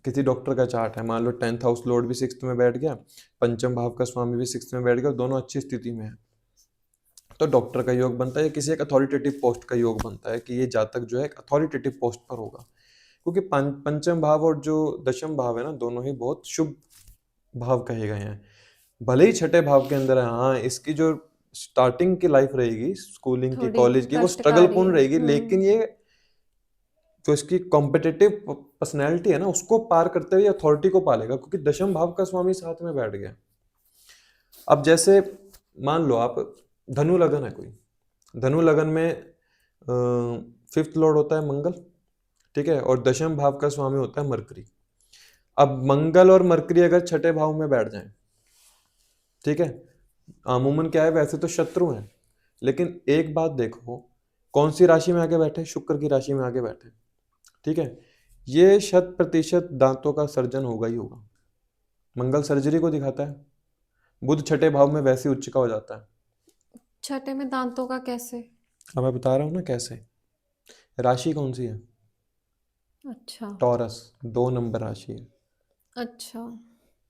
S1: किसी डॉक्टर का चार्ट है, मान लो 10th हाउस लॉर्ड भी 6th में बैठ गया, पंचम भाव का स्वामी भी 6th में बैठ गया, दोनों अच्छी स्थिति में है, तो डॉक्टर का योग बनता है, किसी एक अथॉरिटेटिव पोस्ट का योग बनता है कि ये जातक जो है एक अथॉरिटेटिव पोस्ट पर होगा। क्योंकि पंचम भाव और जो दशम भाव है ना, दोनों ही बहुत शुभ भाव कहे गए हैं। भले ही छठे भाव के अंदर है, हाँ, इसकी जो स्टार्टिंग की लाइफ रहेगी, स्कूलिंग की,
S2: थोड़ी
S1: कॉलेज की, वो स्ट्रगल
S2: कष्टकारी।
S1: पूर्ण रहेगी, लेकिन ये जो इसकी कॉम्पिटिटिव पर्सनैलिटी है ना, उसको पार करते हुए अथॉरिटी को पालेगा, क्योंकि दशम भाव का स्वामी साथ में बैठ गया। अब जैसे मान लो आप, धनु लगन है कोई, धनु लगन में 5th लॉर्ड होता है मंगल, ठीक है, और दशम भाव का स्वामी होता है मरकरी। अब मंगल और मरकरी अगर छठे भाव में बैठ जाएं, ठीक है, अमूमन क्या है, वैसे तो शत्रु हैं, लेकिन एक बात देखो, कौन सी राशि में आके बैठे? शुक्र की राशि में आके बैठे, ठीक है। ये 100% दांतों का सर्जन होगा ही होगा। मंगल सर्जरी को दिखाता है, बुध छठे भाव में वैसे उच्च का हो जाता है।
S2: छठे में दांतों का कैसे?
S1: अब मैं बता रहा हूँ ना कैसे। राशि कौन सी है?
S2: अच्छा।
S1: टॉरस, 2 नंबर राशि है।
S2: अच्छा।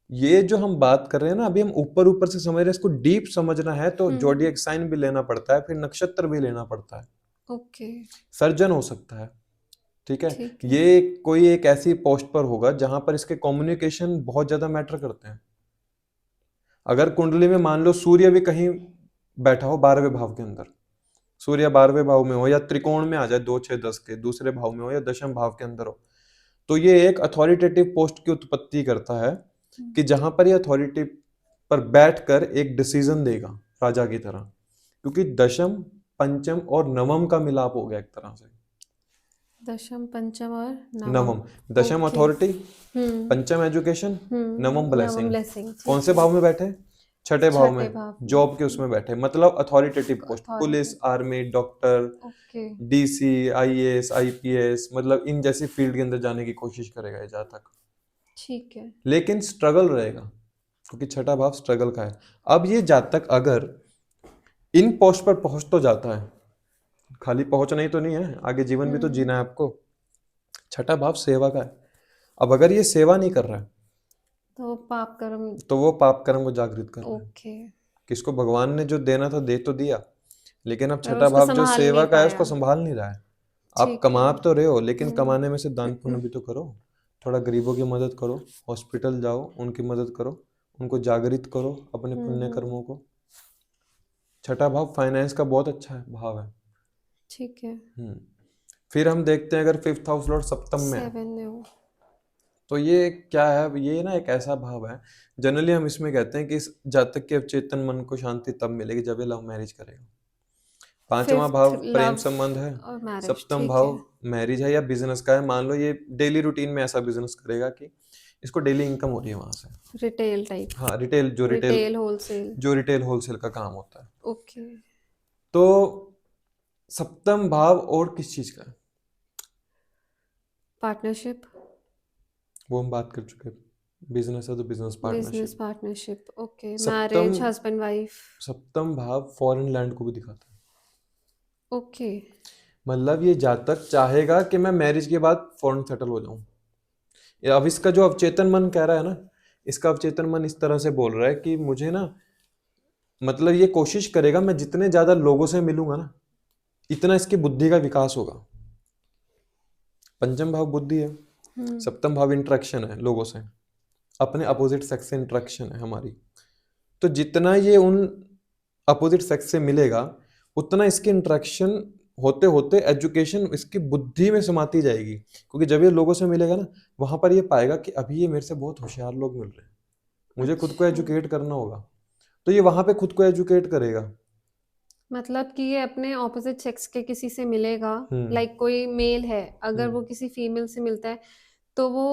S1: ये जो हम बात कर रहे हैं ना, अभी हम ऊपर ऊपर से समझ रहे हैं, इसको डीप समझना है तो जोडिएक साइन भी लेना पड़ता है, फिर नक्षत्र भी लेना पड़ता है।
S2: ओके।
S1: सर्जन हो सकता है, ठीक है।
S2: ठीक है।
S1: ये कोई एक ऐसी पोस्ट पर होगा जहां पर इसके कम्युनिकेशन बहुत ज्यादा मैटर करते हैं। अगर कुंडली में मान लो सूर्य भी कहीं बैठा हो 12वें भाव के अंदर, सूर्य 12वें भाव में हो, या त्रिकोण में आ जाए 2 6 10 के दूसरे भाव में हो, या दशम भाव के अंदर हो, तो ये एक अथॉरिटेटिव पोस्ट की उत्पत्ति करता है कि जहां पर ये अथॉरिटी पर बैठकर एक डिसीजन देगा राजा की तरह, क्योंकि दशम, पंचम और नवम का मिलाप हो गया एक तरह से।
S2: दशम, पंचम और
S1: नवम,
S2: नवम।
S1: दशम
S2: ओके।
S1: अथॉरिटी,
S2: हम्म।
S1: पंचम एजुकेशन, नवम
S2: नवम
S1: ब्लेसिंग।
S2: ब्लेसिंग।
S1: कौन
S2: ठीक
S1: से
S2: है।
S1: भाव में बैठे? छठे भाव
S2: छठे
S1: में,
S2: भाव
S1: जॉब के
S2: में।
S1: उसमें बैठे, मतलब authoritative post, police,
S2: authority.
S1: Army, doctor,
S2: okay.
S1: DC, IAS, IPS, मतलब इन जैसी फील्ड के अंदर जाने की कोशिश करेगा ये जातक।
S2: ठीक है।
S1: लेकिन स्ट्रगल रहेगा, क्योंकि छठा भाव स्ट्रगल का है। अब ये जातक अगर इन पोस्ट पर पहुंच तो जाता है, खाली पहुंचना ही तो नहीं है, आगे जीवन भी तो जीना है आपको। छठा भाव सेवा का है। अब अगर ये सेवा नहीं कर रहा है
S2: तो पाप कर्म।
S1: तो वो पाप कर्म को जागृत कर रहा है।
S2: ओके।
S1: किसको? भगवान ने जो देना था दे तो दिया, लेकिन अब
S2: पर
S1: छठा
S2: उसको
S1: भाव जो
S2: संभाल
S1: सेवा
S2: नहीं
S1: का है उसको
S2: पाया।
S1: संभाल नहीं रहा है। आप
S2: ठीक है।
S1: कमा तो रहे हो, लेकिन कमाने में से दान पुण्य भी तो करो, थोड़ा गरीबों की मदद करो, हॉस्पिटल जाओ, उनकी मदद करो, उनको जागृत करो अपने पुण्य कर्मों को। छठा भाव फाइनेंस का बहुत अच्छा है भाव है।
S2: ठीक है।
S1: फिर हम देखते हैं अगर 5th हाउस लॉर्ड सप्तम में है,
S2: 7 में हो।
S1: तो ये क्या है, ये ना एक ऐसा भाव है, जनरली हम इसमें कहते हैं कि इस जातक के अवचेतन मन को शांति तब मिलेगी जब ये लव मैरिज करेगा। पांचवा भाव
S2: फिफ्थ
S1: प्रेम
S2: लव
S1: संबंध है,
S2: और मैरिज,
S1: सप्तम
S2: ठीक है।
S1: भाव मैरिज है या बिजनेस का है। मान लो ये डेली रूटीन में ऐसा बिजनेस करेगा कि इसको डेली इनकम हो रही है वहां से।
S2: रिटेल टाइप,
S1: हाँ, रिटेल,
S2: रिटेल होलसेल।
S1: जो रिटेल होलसेल का काम होता है।
S2: ओके।
S1: तो सप्तम भाव और किस चीज का है,
S2: पार्टनरशिप,
S1: वो हम बात कर चुके हैं। बिजनेस है तो business
S2: business
S1: partnership.
S2: Partnership, okay.
S1: सप्तम
S2: मैरिज, हस्बैंड वाइफ।
S1: सप्तम भाव फॉरेन लैंड को भी दिखाता है।
S2: ओके।
S1: मतलब ये जातक चाहेगा कि मैं मैरिज के बाद फॉरेन सेटल हो जाऊं। अब इसका जो अवचेतन मन कह रहा है ना, इसका अवचेतन मन इस तरह से बोल रहा है कि मुझे ना, मतलब ये कोशिश करेगा मैं जितने ज्यादा लोगों से मिलूंगा ना, इतना इसकी बुद्धि का विकास होगा। पंचम भाव बुद्धि है, सप्तम भाव इंटरेक्शन है लोगों से, अपने अपोजिट सेक्स से इंटरेक्शन है हमारी। तो जितना ये उन अपोजिट सेक्स से मिलेगा, उतना इसके इंटरेक्शन होते होते एजुकेशन इसकी बुद्धि में समाती जाएगी। क्योंकि जब ये लोगों से मिलेगा ना, वहां पर ये पाएगा कि अभी ये मेरे से बहुत होशियार लोग मिल रहे हैं, मुझे खुद को
S2: अच्छा,
S1: एजुकेट करना होगा। तो ये वहां पे खुद को एजुकेट करेगा।
S2: मतलब कि ये अपने ऑपोजिट सेक्स के किसी से मिलेगा,
S1: हम्म।
S2: लाइक कोई मेल है, अगर
S1: हम्म।
S2: वो किसी फीमेल से मिलता है तो वो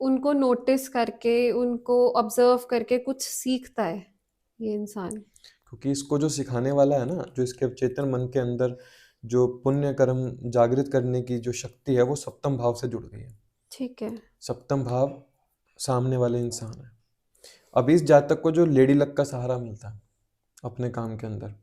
S2: उनको नोटिस करके, उनको ऑब्जर्व करके कुछ सीखता है ये इंसान।
S1: क्योंकि इसको जो सिखाने वाला है ना, जो इसके अवचेतन मन के अंदर जो पुण्य कर्म जागृत करने की जो शक्ति है, वो सप्तम भाव से जुड़ गई है।
S2: ठीक है।
S1: सप्तम भाव सामने वाले इंसान है। अब इस जातक को जो लेडी लक का सहारा मिलता है अपने काम के अंदर,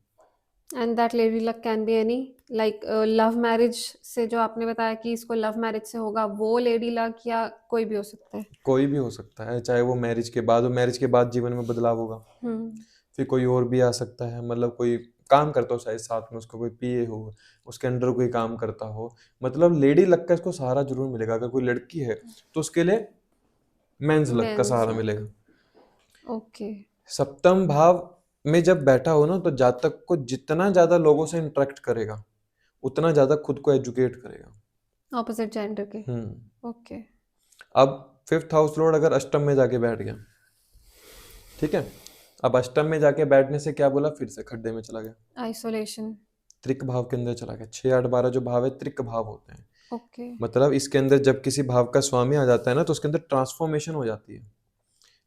S2: and that lady luck can be any, like love marriage से, जो आपने बताया कि इसको लव मैरिज से होगा, वो लेडी लक या कोई भी हो सकता है।
S1: कोई भी हो सकता है, चाहे वो मैरिज के बाद हो, मैरिज के बाद जीवन में बदलाव होगा,
S2: हम्म।
S1: फिर कोई और भी आ सकता है। मतलब कोई काम करता हो शायद साथ में, उसको कोई पीए हो, उसके अंडर कोई काम करता हो, मतलब लेडी लक का इसको सहारा जरूर मिलेगा। अगर कोई लड़की है तो उसके लिए मेंस लक का
S2: मेंस
S1: सहारा
S2: लक।
S1: मिलेगा।
S2: ओके।
S1: सप्तम भाव में जब बैठा हो ना, तो जातक को जितना ज्यादा लोगों से इंटरेक्ट करेगा, उतना ज्यादा खुद को एजुकेट करेगा।
S2: ऑपोजिट जेंडर के।
S1: हम्म।
S2: ओके।
S1: अब फिफ्थ हाउस लॉर्ड अगर अष्टम में जाके बैठ गया, ठीक है, अब अष्टम में जाके बैठने से क्या बोला, फिर से खड्डे में चला गया,
S2: आइसोलेशन।
S1: त्रिक भाव के अंदर चला गया। 6 8 12 जो भाव है त्रिक भाव होते हैं।
S2: ओके।
S1: मतलब इसके अंदर जब किसी भाव का स्वामी आ जाता है ना, तो उसके अंदर ट्रांसफॉर्मेशन हो जाती है।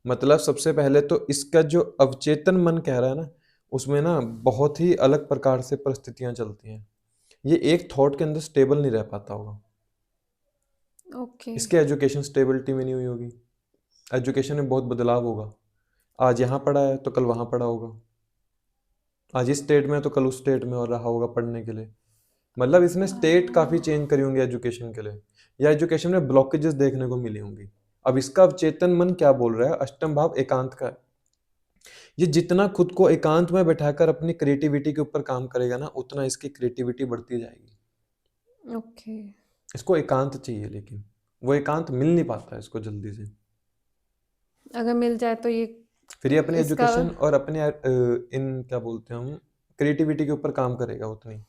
S1: मतलब सबसे पहले तो इसका जो अवचेतन मन कह रहा है ना, उसमें ना बहुत ही अलग प्रकार से परिस्थितियां चलती हैं। ये एक थॉट के अंदर स्टेबल नहीं रह पाता होगा।
S2: ओके।
S1: इसके एजुकेशन स्टेबिलिटी में नहीं हुई होगी, एजुकेशन में बहुत बदलाव होगा। आज यहाँ पढ़ा है तो कल वहाँ पढ़ा होगा, आज इस स्टेट में है तो कल उस स्टेट में और रहा होगा पढ़ने के लिए। मतलब इसने स्टेट काफी चेंज करी होंगी एजुकेशन के लिए, या एजुकेशन में ब्लॉकेजेस देखने को मिली होंगी। अब इसका अवचेतन मन क्या बोल रहा है, अष्टम भाव एकांत का है। ये जितना खुद को एकांत में बैठाकर अपनी क्रिएटिविटी के ऊपर काम करेगा ना, उतना इसकी क्रिएटिविटी बढ़ती जाएगी।
S2: ओके।
S1: इसको एकांत चाहिए, लेकिन वो एकांत मिल नहीं पाता है इसको जल्दी से।
S2: अगर मिल जाए तो ये
S1: फिर ये अपनी
S2: इसका,
S1: एजुकेशन और अपने इन क्या बोलते हैं हम, क्रिएटिविटी के ऊपर काम करेगा उतनी।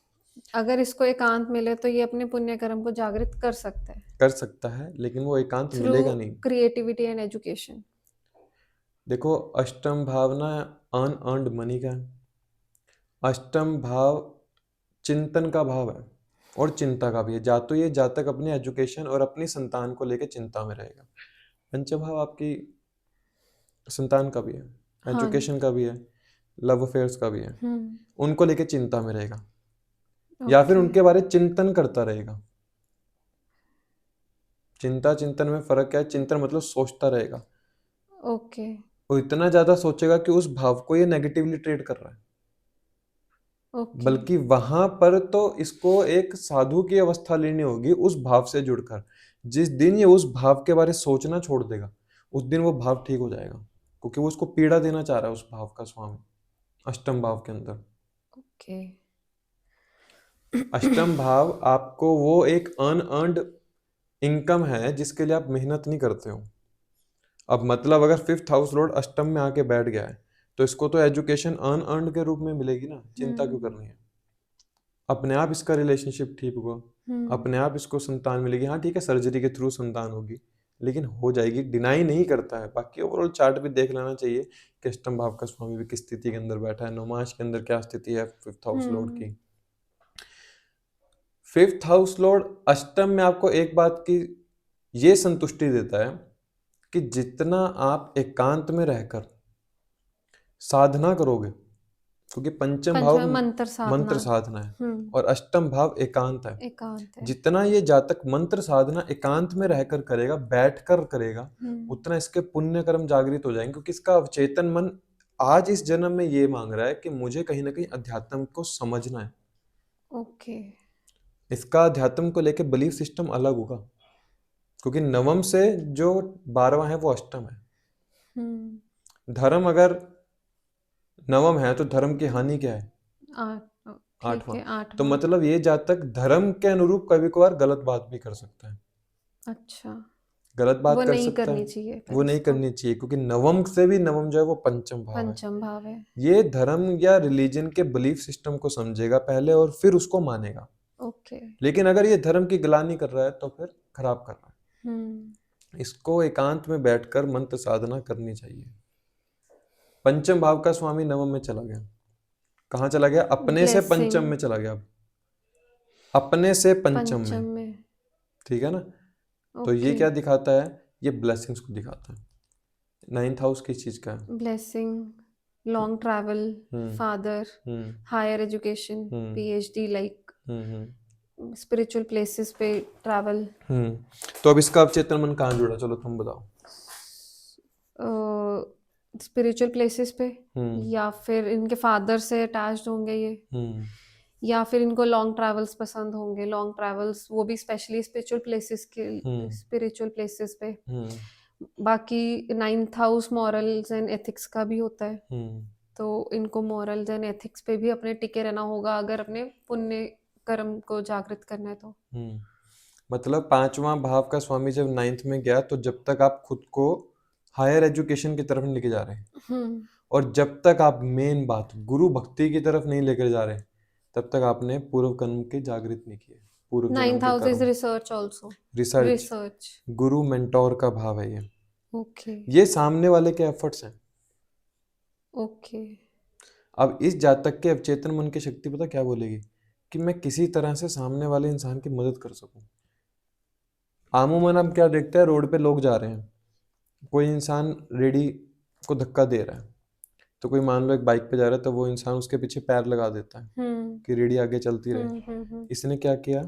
S2: अगर इसको एकांत मिले तो ये अपने पुण्य कर्म को जागृत कर सकता है
S1: कर सकता है, लेकिन वो एकांत
S2: थ्रू
S1: मिलेगा नहीं।
S2: Creativity and education.
S1: देखो, अष्टम भाव ना अनअर्न्ड मनी का है। अष्टम भाव चिंतन का भाव है और चिंता का भी है। जा तो ये जातक अपने एजुकेशन और अपनी संतान को लेकर चिंता में रहेगा। पंचम भाव आपकी संतान का भी है,
S2: हाँ।
S1: एजुकेशन का भी है, लव अफेयर्स का भी है।
S2: हम्म।
S1: उनको लेके चिंता में रहेगा, या फिर
S2: ओके।
S1: उनके बारे चिंतन करता रहेगा। चिंता चिंतन में फर्क क्या है, चिंतन मतलब सोचता रहेगा।
S2: ओके।
S1: वो इतना ज्यादा सोचेगा कि उस भाव को ये नेगेटिवली ट्रीट कर रहा है।
S2: ओके।
S1: बल्कि वहां पर तो इसको एक साधु की अवस्था लेनी होगी उस भाव से जुड़कर। जिस दिन ये उस भाव के बारे सोचना छोड़ देगा, उस दिन वो भाव ठीक हो जाएगा। क्योंकि वो उसको पीड़ा देना चाह रहा है उस भाव का स्वामी, अष्टम भाव के अंदर।
S2: ओके।
S1: अष्टम भाव आपको वो एक अनअर्न्ड इनकम है जिसके लिए आप मेहनत नहीं करते हो। अब मतलब अगर फिफ्थ हाउस लॉर्ड अष्टम में आके बैठ गया है, तो इसको तो एजुकेशन अनअर्न्ड के रूप में मिलेगी ना, चिंता क्यों करनी है। अपने आप इसका रिलेशनशिप ठीक होगा, अपने आप इसको संतान मिलेगी। हाँ ठीक है, सर्जरी के थ्रू संतान होगी, लेकिन हो जाएगी, डिनाई नहीं करता है। बाकी ओवरऑल चार्ट भी देख लेना चाहिए कि अष्टम भाव का स्वामी भी किस स्थिति के अंदर बैठा है, नवमांश के अंदर क्या स्थिति है फिफ्थ हाउस लॉर्ड की। फिफ्थ हाउस लॉर्ड अष्टम में आपको एक बात की ये संतुष्टि देता है कि जितना आप एकांत में रहकर साधना करोगे, क्योंकि पंचम भाव मंत्र साधना है और अष्टम भाव एकांत है, जितना ये जातक मंत्र साधना एकांत में रहकर करेगा, बैठकर करेगा, उतना इसके पुण्य कर्म जागृत हो जाएंगे। क्योंकि इसका अवचेतन मन आज इस जन्म में ये मांग रहा है कि मुझे कहीं ना कहीं अध्यात्म को समझना है।
S2: ओके।
S1: इसका अध्यात्म को लेके बिलीफ सिस्टम अलग होगा, क्योंकि नवम से जो 12वां है वो अष्टम है। धर्म अगर नवम है तो धर्म की हानि क्या है? आठवां। तो मतलब ये जातक धर्म के अनुरूप कभी कभार गलत बात भी कर सकता है।
S2: अच्छा,
S1: गलत बात
S2: वो
S1: कर
S2: नहीं
S1: सकता
S2: करनी
S1: है,
S2: चाहिए,
S1: वो नहीं करनी चाहिए, क्योंकि नवम से भी नवम जो है वो पंचम भाव है। ये धर्म या रिलीजन के बिलीफ सिस्टम को समझेगा पहले और फिर उसको मानेगा।
S2: ओके।
S1: लेकिन अगर ये धर्म की ग्लानि कर रहा है तो फिर खराब कर रहा है। इसको एकांत में बैठकर मंत्र साधना करनी चाहिए। पंचम भाव का स्वामी नवम में चला गया, कहाँ चला गया? अपने से पंचम में चला गया। अपने से पंचम में, ठीक है ना? तो ये क्या दिखाता है? ये ब्लेसिंग्स को दिखाता है। नाइन्थ हाउस किस चीज का है?
S2: Blessing, long travel, father, higher education, PhD, like spiritual places पे ट्रैवल।
S1: तो अब इसका अवचेतन मन कहाँ जुड़ा? चलो तुम बताओ।
S2: स्पिरिचुअल प्लेसेस पे, या फिर इनके फादर से अटैच्ड होंगे ये, या फिर इनको लॉन्ग ट्रैवल्स पसंद होंगे। लॉन्ग ट्रैवल्स वो भी स्पेशली स्पिरिचुअल प्लेसेस पे। बाकी ninth house morals and ethics का भी होता है, तो इनको मॉरल्स एंड एथिक्स पे भी अपने टिके रहना होगा अगर अपने पुण्य कर्म को जागृत करना है तो।
S1: मतलब पांचवा भाव का स्वामी जब नाइन्थ में गया तो जब तक आप खुद को हायर एजुकेशन की तरफ लेके जा रहे हैं और जब तक आप मेन बात गुरु भक्ति की तरफ नहीं लेकर जा रहे तब तक आपने पूर्व कर्म के जागृत नहीं किए। पूर्व
S2: ninth house is research also,
S1: research Guru mentor का भाव है ये।
S2: ओके।
S1: ये सामने वाले के एफर्ट्स हैं।
S2: ओके।
S1: अब इस जातक के अवचेतन मन की शक्ति पता क्या बोलेगी कि मैं किसी तरह से सामने वाले इंसान की मदद कर सकूं। आमूमन हम क्या देखते हैं, रोड पे लोग जा रहे हैं, कोई इंसान रेडी को धक्का दे रहा है तो कोई मान लो एक बाइक पे जा रहा है तो वो इंसान उसके पीछे पैर लगा देता है कि रेडी आगे चलती रहे। इसने क्या किया?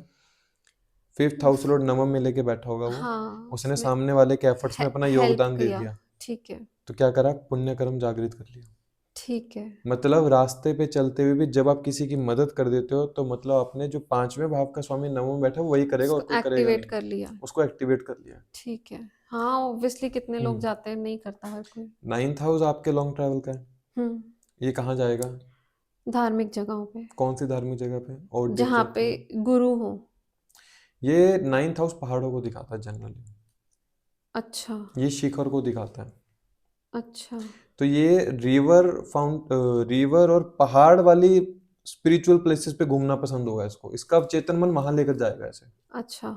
S1: फिफ्थ हाउस लॉर्ड नवम में लेके बैठा होगा वो, उसने सामने वाले के एफर्ट्स में अपना योगदान दे दिया।
S2: ठीक है।
S1: तो क्या करा? पुण्य कर्म जागृत कर लिया।
S2: ठीक है।
S1: मतलब रास्ते पे चलते हुए भी जब आप किसी की मदद कर देते हो तो मतलब अपने जो पांचवें भाव का स्वामी नवम में बैठा वही करेगा और कोई करेगा नहीं।
S2: कर लिया,
S1: उसको एक्टिवेट कर लिया।
S2: ठीक है। हाँ, ऑब्वियसली कितने लोग जाते हैं, नहीं करता हर कोई।
S1: नाइन्थ हाउस आपके लॉन्ग ट्रैवल का है। ये कहाँ जाएगा?
S2: धार्मिक जगहों पे।
S1: कौन सी धार्मिक जगह पे? और
S2: जहाँ पे गुरु हो।
S1: ये नाइन्थ हाउस पहाड़ों को दिखाता है जनरली।
S2: अच्छा।
S1: ये शिखर को दिखाता है।
S2: अच्छा।
S1: तो ये रिवर और पहाड़ वाली स्पिरिचुअल प्लेसेस पे घूमना पसंद होगा इसको। इसका अवचेतन मन वहां लेकर जाएगा ऐसे।
S2: अच्छा।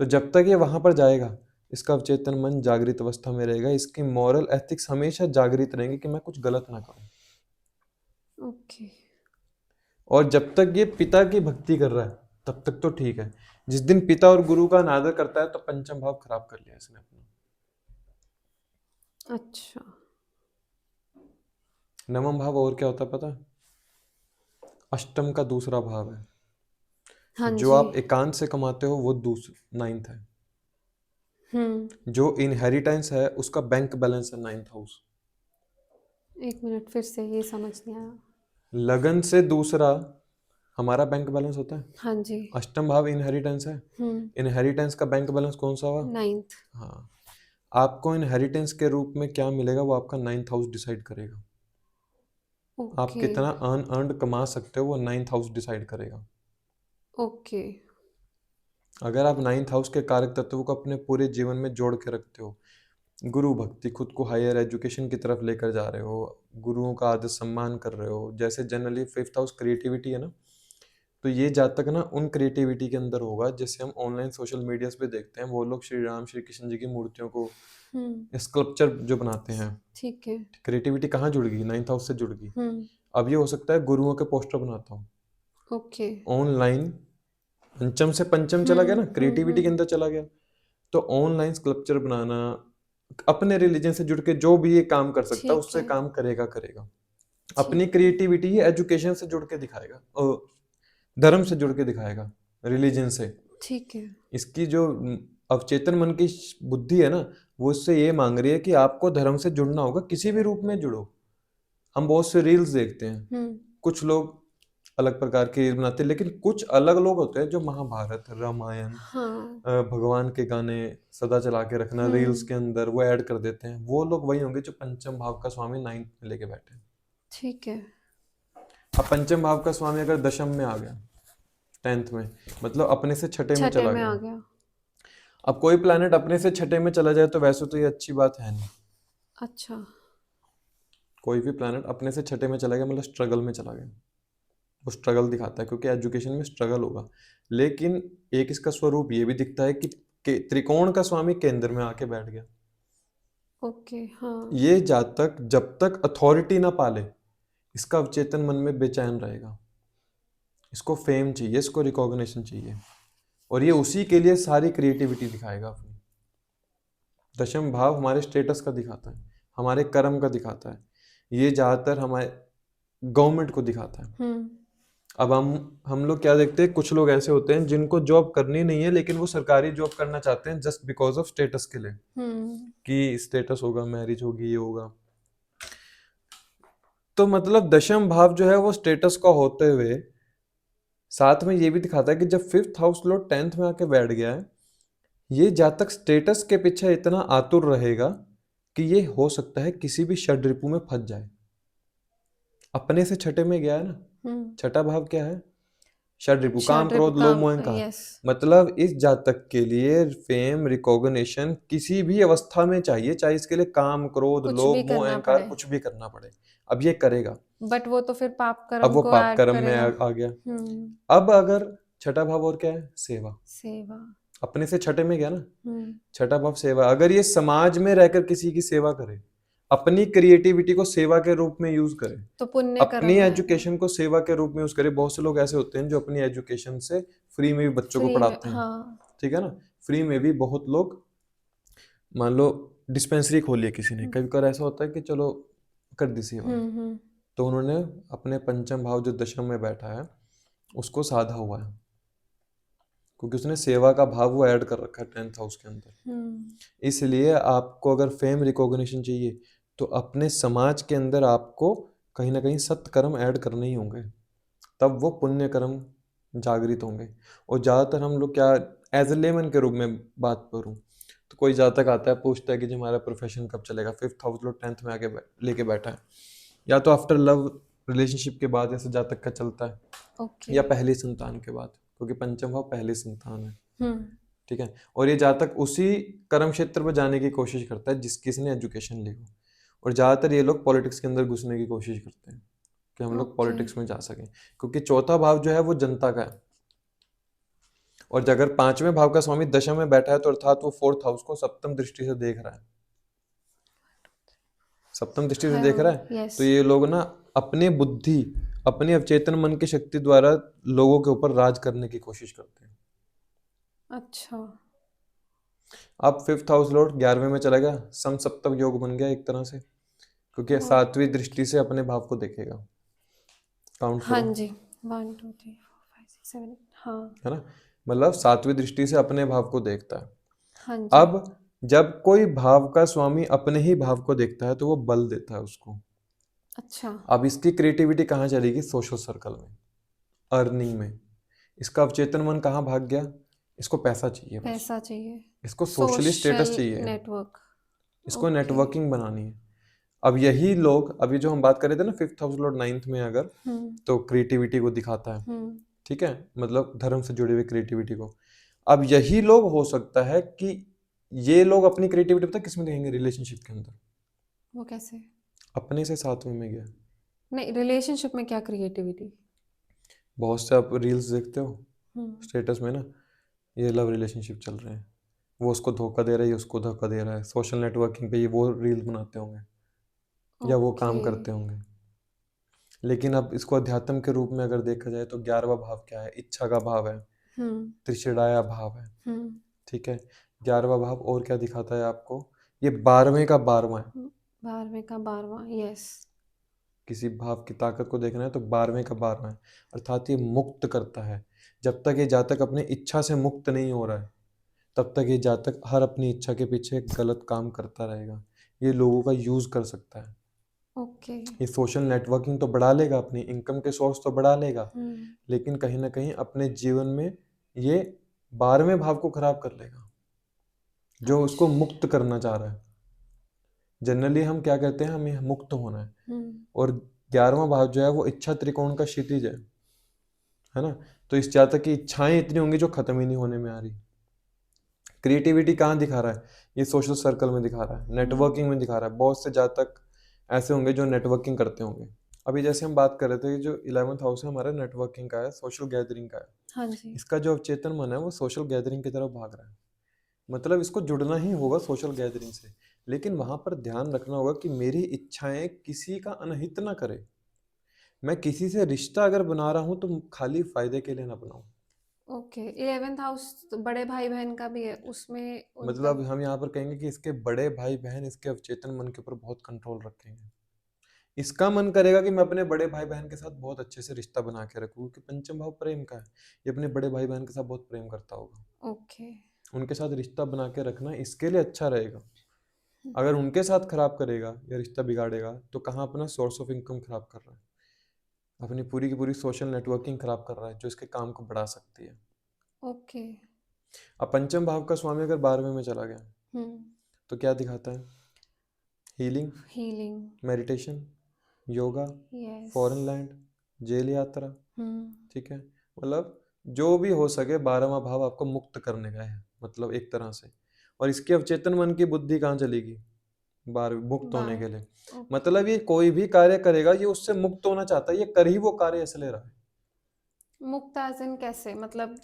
S1: तो जब तक ये वहां पर जाएगा इसका अवचेतन मन जागृत अवस्था में रहेगा। इसकी मॉरल एथिक्स हमेशा जागृत रहेंगे कि मैं कुछ गलत ना करूं।
S2: ओके।
S1: और जब तक ये पिता की भक्ति कर रहा है तब तक तो ठीक है। जिस दिन पिता और गुरु का अनादर करता है तो पंचम भाव खराब कर लिया इसने अपना।
S2: अच्छा।
S1: नवम भाव और क्या होता है पता है? अष्टम का दूसरा भाव है।
S2: हाँ
S1: जो
S2: जी।
S1: आप एकांत से कमाते हो वो नाइन्थ है। जो इनहेरिटेंस है उसका बैंक बैलेंस है नाइन्थ हाउस।
S2: एक मिनट, फिर से ये समझ नहीं आया।
S1: लगन से दूसरा हमारा बैंक बैलेंस होता है।
S2: हाँ जी।
S1: अष्टम भाव इनहेरिटेंस है। इनहेरिटेंस का बैंक बैलेंस कौन सा हुआ?
S2: नाइन्थ।
S1: हाँ, आपको इनहेरिटेंस के रूप में क्या मिलेगा वो आपका नाइन्थ हाउस डिसाइड करेगा। आप कितना अर्न कमा सकते हो वो नाइन्थ हाउस डिसाइड करेगा।
S2: ओके।
S1: अगर आप नाइन्थ हाउस के कारक तत्वों को अपने पूरे जीवन में जोड़ के रखते हो, गुरु भक्ति, खुद को हायर एजुकेशन की तरफ लेकर जा रहे हो, गुरुओं का आदर सम्मान कर रहे हो, जैसे जनरली फिफ्थ हाउस क्रिएटिविटी है ना, तो ये जातक ना उन क्रिएटिविटी के अंदर होगा जैसे हम ऑनलाइन सोशल मीडिया पे देखते हैं, वो लोग श्री राम श्री कृष्ण जी की मूर्तियों को स्कल्पचर जो बनाते हैं,
S2: ठीक है।
S1: क्रिएटिविटी कहाँ जुड़ गई, 9th हाउस से जुड़ गई।
S2: हम्म।
S1: अब ये हो सकता है गुरुओं के पोस्टर बनाता हूँ
S2: ओके।
S1: ऑनलाइन, पंचम से पंचम चला गया ना, क्रिएटिविटी के अंदर चला गया। तो ऑनलाइन स्कल्पचर बनाना, अपने रिलीजन से जुड़ के जो भी ये काम कर सकता है
S2: ठीक
S1: उससे
S2: है।
S1: काम करेगा करेगा।
S2: ठीक
S1: अपनी
S2: है।
S1: क्रिएटिविटी ही एजुकेशन से जुड़ के दिखाएगा और धर्म से जुड़ के दिखाएगा, रिलीजन से।
S2: ठीक है।
S1: इसकी जो अवचेतन मन की बुद्धि है ना, वो इससे ये मांग रही है कि आपको धर्म से जुड़ना होगा, किसी भी रूप में जुड़ो। हम बहुत से रील्स देखते हैं, कुछ लोग अलग प्रकार के रील बनाते हैं, लेकिन कुछ अलग लोग होते हैं जो महाभारत, रामायण,
S2: हाँ।
S1: भगवान के गाने सदा चला के रखना रील्स के अंदर वो ऐड कर देते हैं। वो लोग वही होंगे जो पंचम भाव का स्वामी 9th में लेके बैठे हैं।
S2: ठीक है।
S1: अब पंचम भाव का स्वामी अगर दशम में आ गया, 10th में, मतलब अपने से छठे में
S2: छठे
S1: चला
S2: में आ
S1: गया।
S2: गया।
S1: अब कोई प्लैनेट अपने से छठे में चला जाए तो वैसे तो ये अच्छी बात है नहीं।
S2: अच्छा।
S1: कोई भी प्लैनेट अपने से छठे में चला गया मतलब स्ट्रगल में चला गया, वो स्ट्रगल दिखाता है, क्योंकि एजुकेशन में स्ट्रगल होगा। लेकिन एक इसका स्वरूप ये भी दिखता है कि त्रिकोण का स्वामी केंद्र में आके बैठ गया।
S2: ओके। हाँ।
S1: ये जातक जब तक अथॉरिटी ना पाले, इसका अवचेतन मन में बेचैन रहेगा। इसको फेम चाहिए, इसको रिकॉग्निशन चाहिए, और ये उसी के लिए सारी क्रिएटिविटी दिखाएगा अपनी। दशम भाव हमारे स्टेटस का दिखाता है, हमारे कर्म का दिखाता है, ये ज्यादातर हमारे गवर्नमेंट को दिखाता है। अब हम लोग क्या देखते हैं, कुछ लोग ऐसे होते हैं जिनको जॉब करनी नहीं है लेकिन वो सरकारी जॉब करना चाहते हैं जस्ट बिकॉज ऑफ स्टेटस के लिए, कि स्टेटस होगा, मैरिज होगी, ये होगा। तो मतलब दशम भाव जो है वो स्टेटस का होते हुए साथ में ये भी दिखाता है कि जब 5th हाउस लॉर्ड 10th में आके बैठ गया है, ये जातक स्टेटस के पीछे इतना आतुर रहेगा कि ये हो सकता है किसी भी षड्रिपु में फंस जाए। अपने से छठे में गया है ना, छठा भाव क्या है, षड्रिपु, काम क्रोध लोभ मोह अहंकार।
S2: यस।
S1: मतलब इस जातक के लिए फेम रिकॉग्निशन किसी भी अवस्था में चाहिए, चाहे इसके लिए काम क्रोध
S2: कुछ
S1: लोभ
S2: भी
S1: मोह
S2: करना
S1: अहंकार
S2: पड़े।
S1: कुछ भी करना पड़े। अब ये करेगा,
S2: बट वो तो फिर पाप
S1: अब
S2: कर्म
S1: वो
S2: को
S1: पाप
S2: ऐड
S1: कर्म में
S2: करेगा।
S1: आ गया। अब अगर छठा भाव और क्या है, सेवा,
S2: सेवा।
S1: अपने से छठे में गया ना,
S2: हम्म।
S1: छठा भाव सेवा। अगर ये समाज में रहकर किसी की सेवा करे, अपनी क्रिएटिविटी को सेवा के रूप में यूज करे,
S2: तो पुण्य
S1: अपनी
S2: कर्म आएगा।
S1: एजुकेशन को सेवा के रूप में यूज करे। बहुत से लोग ऐसे होते हैं जो अपनी एजुकेशन से फ्री में भी बच्चों को
S2: फ्री में।
S1: पढ़ाते हैं,
S2: हाँ।
S1: ठीक है ना। फ्री में भी बहुत लोग, मान लो डिस्पेंसरी खोली है किसी ने, कभी कभार ऐसा होता है कि चलो कर दी सेवा, तो उन्होंने अपने पंचम भाव जो दशम में बैठा है उसको साधा हुआ है, क्योंकि उसने सेवा का भाव वो ऐड कर रखा है 10th हाउस के अंदर। इसलिए आपको अगर फेम रिकॉग्निशन चाहिए तो अपने समाज के अंदर आपको कहीं ना कहीं सत्कर्म ऐड करने ही होंगे, तब वो पुण्य कर्म जागृत होंगे। और ज़्यादातर हम लोग क्या, एज ए लेमन के रूप में बात करूँ तो कोई जातक आता है पूछता है कि जी हमारा प्रोफेशन कब चलेगा, 5th हाउस लोग 10th में आके लेके बैठा है, या तो आफ्टर लव रिलेशनशिप के बाद ऐसे जातक का चलता है, या पहली संतान के बाद, क्योंकि पंचम भाव पहली संतान है, ठीक है। और ये जातक उसी कर्म क्षेत्र पर जाने की कोशिश करता है जिस किसी ने एजुकेशन ली हो। और ज़्यादातर ये लोग पॉलिटिक्स के अंदर घुसने की कोशिश करते हैं कि हम लोग पॉलिटिक्स में जा सकें, क्योंकि चौथा भाव जो है वो जनता का है। और अगर 5वें भाव का स्वामी दशम में बैठा है तो अर्थात वो 4th हाउस को सप्तम दृष्टि से देख रहा है, सप्तम दृष्टि से देख रहा है। तो ये लोग ना अपनी बुद्धि, अपनी अवचेतन मन की शक्ति द्वारा लोगों के ऊपर राज करने की कोशिश करते हैं।
S2: अच्छा।
S1: अब 5th हाउस लॉर्ड 11वें में चला गया, सम सप्तम योग बन गया एक तरह से, क्योंकि 7वीं दृष्टि से अपने भाव को देखेगा। काउंट
S2: हाँ
S1: करो,
S2: जी, 1 2 3 4 5 6 7 हाँ,
S1: है ना, मतलब 7वीं दृष्टि से अपने भाव को देखता है।
S2: हाँ जी।
S1: अब जब कोई भाव का स्वामी अपने ही भाव को देखता है तो वो बल देता है उसको।
S2: अच्छा।
S1: अब इसकी क्रिएटिविटी कहाँ चलेगी, सोशल सर्कल में, अर्निंग में। इसका अवचेतन मन कहाँ भाग गया, इसको पैसा चाहिए, बस
S2: पैसा चाहिए,
S1: इसको सोशली स्टेटस
S2: सोशल
S1: चाहिए,
S2: नेटवर्क,
S1: इसको नेटवर्किंग बनानी है। अब यही लोग, अभी जो हम बात कर रहे थे ना 5th हाउस लॉर्ड 9th में अगर, तो क्रिएटिविटी को दिखाता है, ठीक है, मतलब धर्म से जुड़े हुए क्रिएटिविटी को। अब यही लोग हो सकता है कि ये लोग अपनी क्रिएटिविटी पता किस में देखेंगे, रिलेशनशिप के अंदर।
S2: वो कैसे?
S1: अपने से 7वें में गया,
S2: नहीं, रिलेशनशिप में क्या क्रिएटिविटी?
S1: बहुत से आप रील्स देखते हो
S2: हम्म
S1: स्टेटस में ना, ये लव रिलेशनशिप चल रहे हैं, वो उसको धोखा दे रहा है, ये उसको धोखा दे रहा है, सोशल नेटवर्किंग पे ये वो रील बनाते होंगे या वो
S2: ओके
S1: काम करते होंगे। लेकिन अब इसको अध्यात्म के रूप में अगर देखा जाए तो 11वां भाव क्या है? इच्छा का भाव है,
S2: हम्म
S1: त्रिशिड़ाया भाव है।
S2: हम्म
S1: ठीक है, 11वां भाव और क्या दिखाता है आपको? ये 12वें का 12वां है।
S2: 12वें का 12वां, यस।
S1: किसी भाव की ताकत को देखना है तो 12वें का 12वां है, अर्थात ये मुक्त करता है। जब तक ये जातक अपने इच्छा से मुक्त नहीं हो रहा है तब तक ये जातक हर अपनी इच्छा के पीछे गलत काम करता रहेगा। ये लोगों का यूज कर सकता है।
S2: ओके।
S1: ये सोशल नेटवर्किंग तो बढ़ा लेगा, अपनी इनकम के सोर्स तो बढ़ा लेगा,
S2: हम्म
S1: लेकिन कहीं ना कहीं अपने जीवन में ये 12वें भाव को खराब कर लेगा जो उसको
S2: अच्छा।
S1: मुक्त करना चाह रहा है। जनरली हम क्या कहते हैं, हमें मुक्त होना है,
S2: हम्म
S1: और 11वां भाव जो है वो इच्छा त्रिकोण का क्षितिज है ना। तो इस जातक की इच्छाएं इतनी होंगी जो खत्म ही नहीं होने में आ रही। क्रिएटिविटी कहाँ दिखा रहा है? ये सोशल सर्कल में दिखा रहा है, नेटवर्किंग में दिखा रहा है। बहुत से जातक ऐसे होंगे जो नेटवर्किंग करते होंगे। अभी जैसे हम बात कर रहे थे, जो 11th हाउस है हमारा नेटवर्किंग का है, सोशल गैदरिंग का है।
S2: हाँ जी।
S1: इसका जो अवचेतन मन है वो सोशल गैदरिंग की तरफ भाग रहा है। मतलब इसको जुड़ना ही होगा सोशल गैदरिंग से, लेकिन वहां पर ध्यान रखना होगा कि मेरी इच्छाएं किसी का अनहित ना करे। मैं किसी से रिश्ता अगर बना रहा हूं तो खाली फायदे के लिए ना बनाऊं।
S2: ओके, 11th हाउस बड़े भाई बहन का भी है, उसमें उनका।
S1: मतलब हम यहाँ पर कहेंगे कि इसके बड़े भाई बहन इसके अवचेतन मन के ऊपर बहुत कंट्रोल रखेंगे। इसका मन करेगा कि मैं अपने बड़े भाई बहन के साथ बहुत अच्छे से रिश्ता बना के रखूं, क्योंकि पंचम भाव प्रेम का है। ये अपने बड़े भाई बहन के साथ बहुत प्रेम करता होगा।
S2: ओके।
S1: उनके साथ रिश्ता बना के रखना इसके लिए अच्छा रहेगा। अगर उनके साथ खराब करेगा या रिश्ता बिगाड़ेगा तो कहाँ अपना सोर्स ऑफ इनकम खराब कर रहा है, अपनी पूरी की पूरी सोशल नेटवर्किंग खराब कर रहा है जो इसके काम को बढ़ा सकती है।
S2: ओके।
S1: अब पंचम भाव का स्वामी अगर 12वें में चला गया
S2: हम्म
S1: तो क्या दिखाता है? Healing,
S2: healing.
S1: Meditation, yoga,
S2: yes.
S1: Foreign land, jail यात्रा।
S2: हम्म
S1: ठीक है, मतलब जो भी हो सके 12वां भाव आपको मुक्त करने का है, मतलब एक तरह से। और इसके अवचेतन मन की बुद्धि कहाँ चलेगी? 12 मुक्त होने के
S2: बार।
S1: लिए।
S2: ओके।
S1: मतलब ये कोई भी कार्य करेगा ये उससे मुक्त होना चाहता है, ये कर ही वो कार्य इसलिए रहा है।
S2: मुक्त एज इन कैसे, मतलब?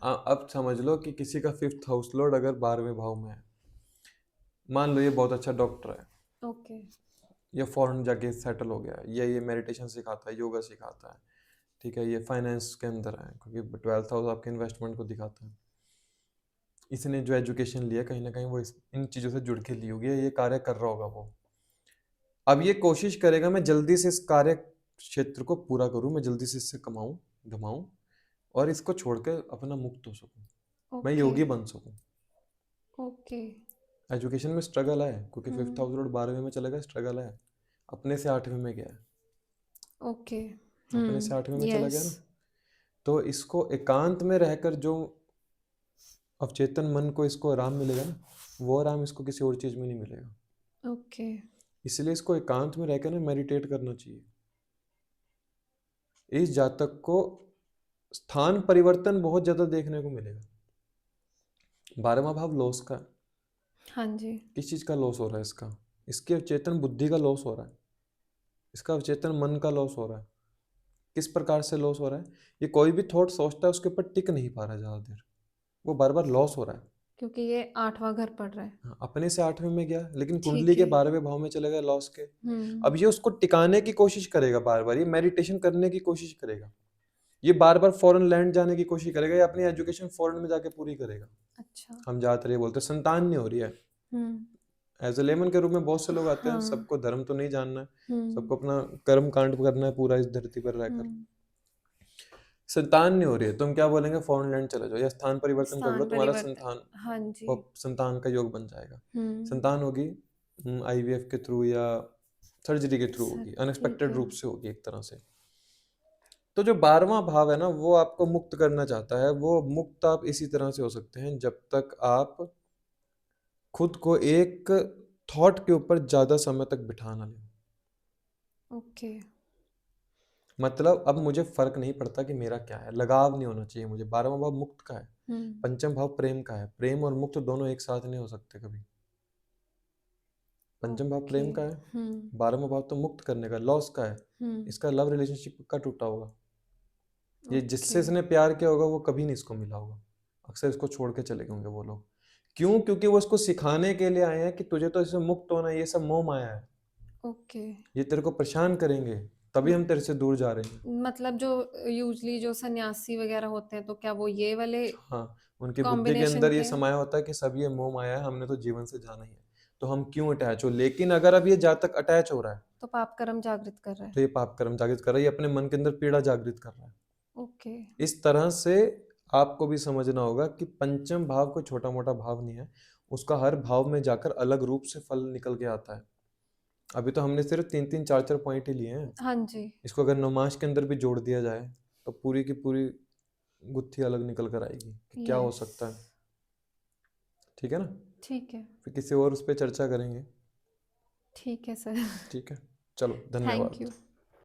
S1: अब समझ लो कि किसी का 5th हाउस लॉर्ड अगर 12वें भाव में है, मान लो ये बहुत अच्छा डॉक्टर है,
S2: ओके।
S1: ये फॉरेन जाके सेटल हो गया है, ये मेडिटेशन सिखाता है, योगा सिखाता है। ठीक है, ये फाइनेंस के अंदर है क्योंकि 12th हाउस आपके इन्वेस्टमेंट को दिखाता है। इसने जो एजुकेशन लिया कहीं ना कहीं वो इन चीज़ों से जुड़ के ली होगी, ये कार्य कर रहा होगा वो। अब ये कोशिश करेगा मैं जल्दी से इस कार्य क्षेत्र को पूरा करूं, मैं जल्दी से इससे कमाऊं, धमाऊं, और इसको छोड़ के अपना मुक्त हो सकूं, मैं
S2: ओके।
S1: योगी बन सकूं।
S2: ओके।
S1: एजुकेशन में स्ट्रगल है क्योंकि 5th
S2: हम्म
S1: हाउस लॉर्ड 12वें में चलेगा, स्ट्रगल है। अपने से 8वें में गया है,
S2: ओके।
S1: अपने से 8वें में चला गया
S2: यस।
S1: ना। तो इसको एकांत में रहकर जो अवचेतन मन को इसको आराम मिलेगा ना, वो आराम इसको किसी और चीज में नहीं मिलेगा।
S2: ओके।
S1: इसलिए इसको एकांत में रहकर ना मेडिटेट करना चाहिए। इस जातक को स्थान परिवर्तन बहुत ज्यादा देखने को मिलेगा। 12वां भाव लॉस का है।
S2: हाँ जी।
S1: किस चीज का लॉस हो रहा है इसका? इसके अवचेतन बुद्धि का लॉस हो रहा है, इसका अवचेतन मन का लॉस हो रहा है। किस प्रकार से लॉस हो रहा है? ये कोई भी थॉट सोचता है उसके ऊपर टिक नहीं पा रहा ज्यादा देर, वो बार बार लॉस हो रहा है।
S2: क्योंकि ये 8वां घर पड़ रहा है।
S1: हाँ, अपने से 8वें में गया लेकिन कुंडली
S2: ठीक
S1: के
S2: है।
S1: 12वें भाव में चले गए लॉस के।
S2: हम्म
S1: अब ये उसको टिकाने की कोशिश करेगा, बार बार ये मेडिटेशन करने की कोशिश करेगा, ये बार बार फॉरेन लैंड जाने की कोशिश करेगा, या अपनी एजुकेशन फॉरेन में जाके पूरी करेगा।
S2: अच्छा।
S1: हम ज्यादातर ये बोलते हैं संतान नहीं हो रही है।
S2: हम्म
S1: एज ए लेमन के रूप में बहुत से लोग आते हैं,
S2: हाँ।
S1: सबको धर्म तो नहीं जानना है,
S2: हम्म
S1: सबको अपना कर्म कांड करना है पूरा इस धरती पर रहकर।
S2: हम्म
S1: संतान नहीं हो रही है, तुम क्या बोलेंगे? फॉरेन लैंड चले जाओ या स्थान परिवर्तन कर लो,
S2: स्थान
S1: तुम्हारा
S2: परिवर्तन।
S1: संतान
S2: हाँ जी।
S1: संतान का योग बन जाएगा।
S2: हम्म
S1: संतान होगी आईवीएफ के थ्रू या सर्जरी के थ्रू
S2: सर
S1: होगी,
S2: ठीक
S1: अनएक्सपेक्टेड
S2: है।
S1: रूप से होगी एक तरह से। तो जो 12वां भाव है ना वो आपको मुक्त करना चाहता है। वो मुक्त आप इसी तरह से हो सकते हैं जब तक आप खुद को एक थॉट के ऊपर ज्यादा समय तक बिठा ना लें।
S2: ओके।
S1: मतलब अब मुझे फर्क नहीं पड़ता कि मेरा क्या है, लगाव नहीं होना चाहिए मुझे। 12वां भाव मुक्त का है,
S2: हम्म
S1: पंचम भाव प्रेम का है। प्रेम और मुक्त दोनों एक साथ नहीं हो सकते कभी। पंचम भाव
S2: ओके।
S1: प्रेम का है,
S2: हम्म
S1: 12वां भाव तो मुक्त करने का, लॉस का है।
S2: हम्म
S1: इसका लव रिलेशनशिप का टूटा होगा, ये जिससे
S2: ओके।
S1: इसने प्यार किया होगा वो कभी नहीं इसको मिला होगा, अक्सर इसको छोड़ के चले गए होंगे वो लोग। क्यों? क्योंकि वो इसको सिखाने के लिए आए हैं कि तुझे तो इससे मुक्त होना है, ये सब मोह माया है,
S2: ओके।
S1: ये तेरे को परेशान करेंगे, तभी हम तेरे से दूर जा रहे हैं।
S2: मतलब जो यूजुअली जो सन्यासी वगैरह होते हैं तो क्या वो ये वाले
S1: हाँ, उनकी बुद्धि के
S2: कॉम्बिनेशन
S1: अंदर ये
S2: के?
S1: समाया होता है कि सब ये मोह माया है, हमने तो जीवन से जाना ही है, तो हम क्यों अटैच हो। लेकिन अगर अब ये जातक अटैच हो रहा है
S2: तो पाप कर्म जागृत कर रहा है।
S1: तो ये पाप कर्म जागृत कर रहा है, ये अपने मन के अंदर पीड़ा जागृत कर रहा है।
S2: ओके।
S1: इस तरह से आपको भी समझना होगा कि पंचम भाव कोई छोटा मोटा भाव नहीं है, उसका हर भाव में जाकर अलग रूप से फल निकल के आता है। अभी तो हमने सिर्फ 3-3 4-4 पॉइंट ही लिए हैं,
S2: हाँ जी।
S1: इसको अगर नमाज के अंदर भी जोड़ दिया जाए तो पूरी की पूरी गुत्थी अलग निकल कर आएगी कि क्या हो
S2: यस।
S1: सकता है। ठीक है ना?
S2: ठीक है।
S1: फिर किसी और उस पर चर्चा करेंगे।
S2: ठीक है सर।
S1: ठीक है, चलो
S2: थैंक
S1: धन्यवाद।
S2: यू।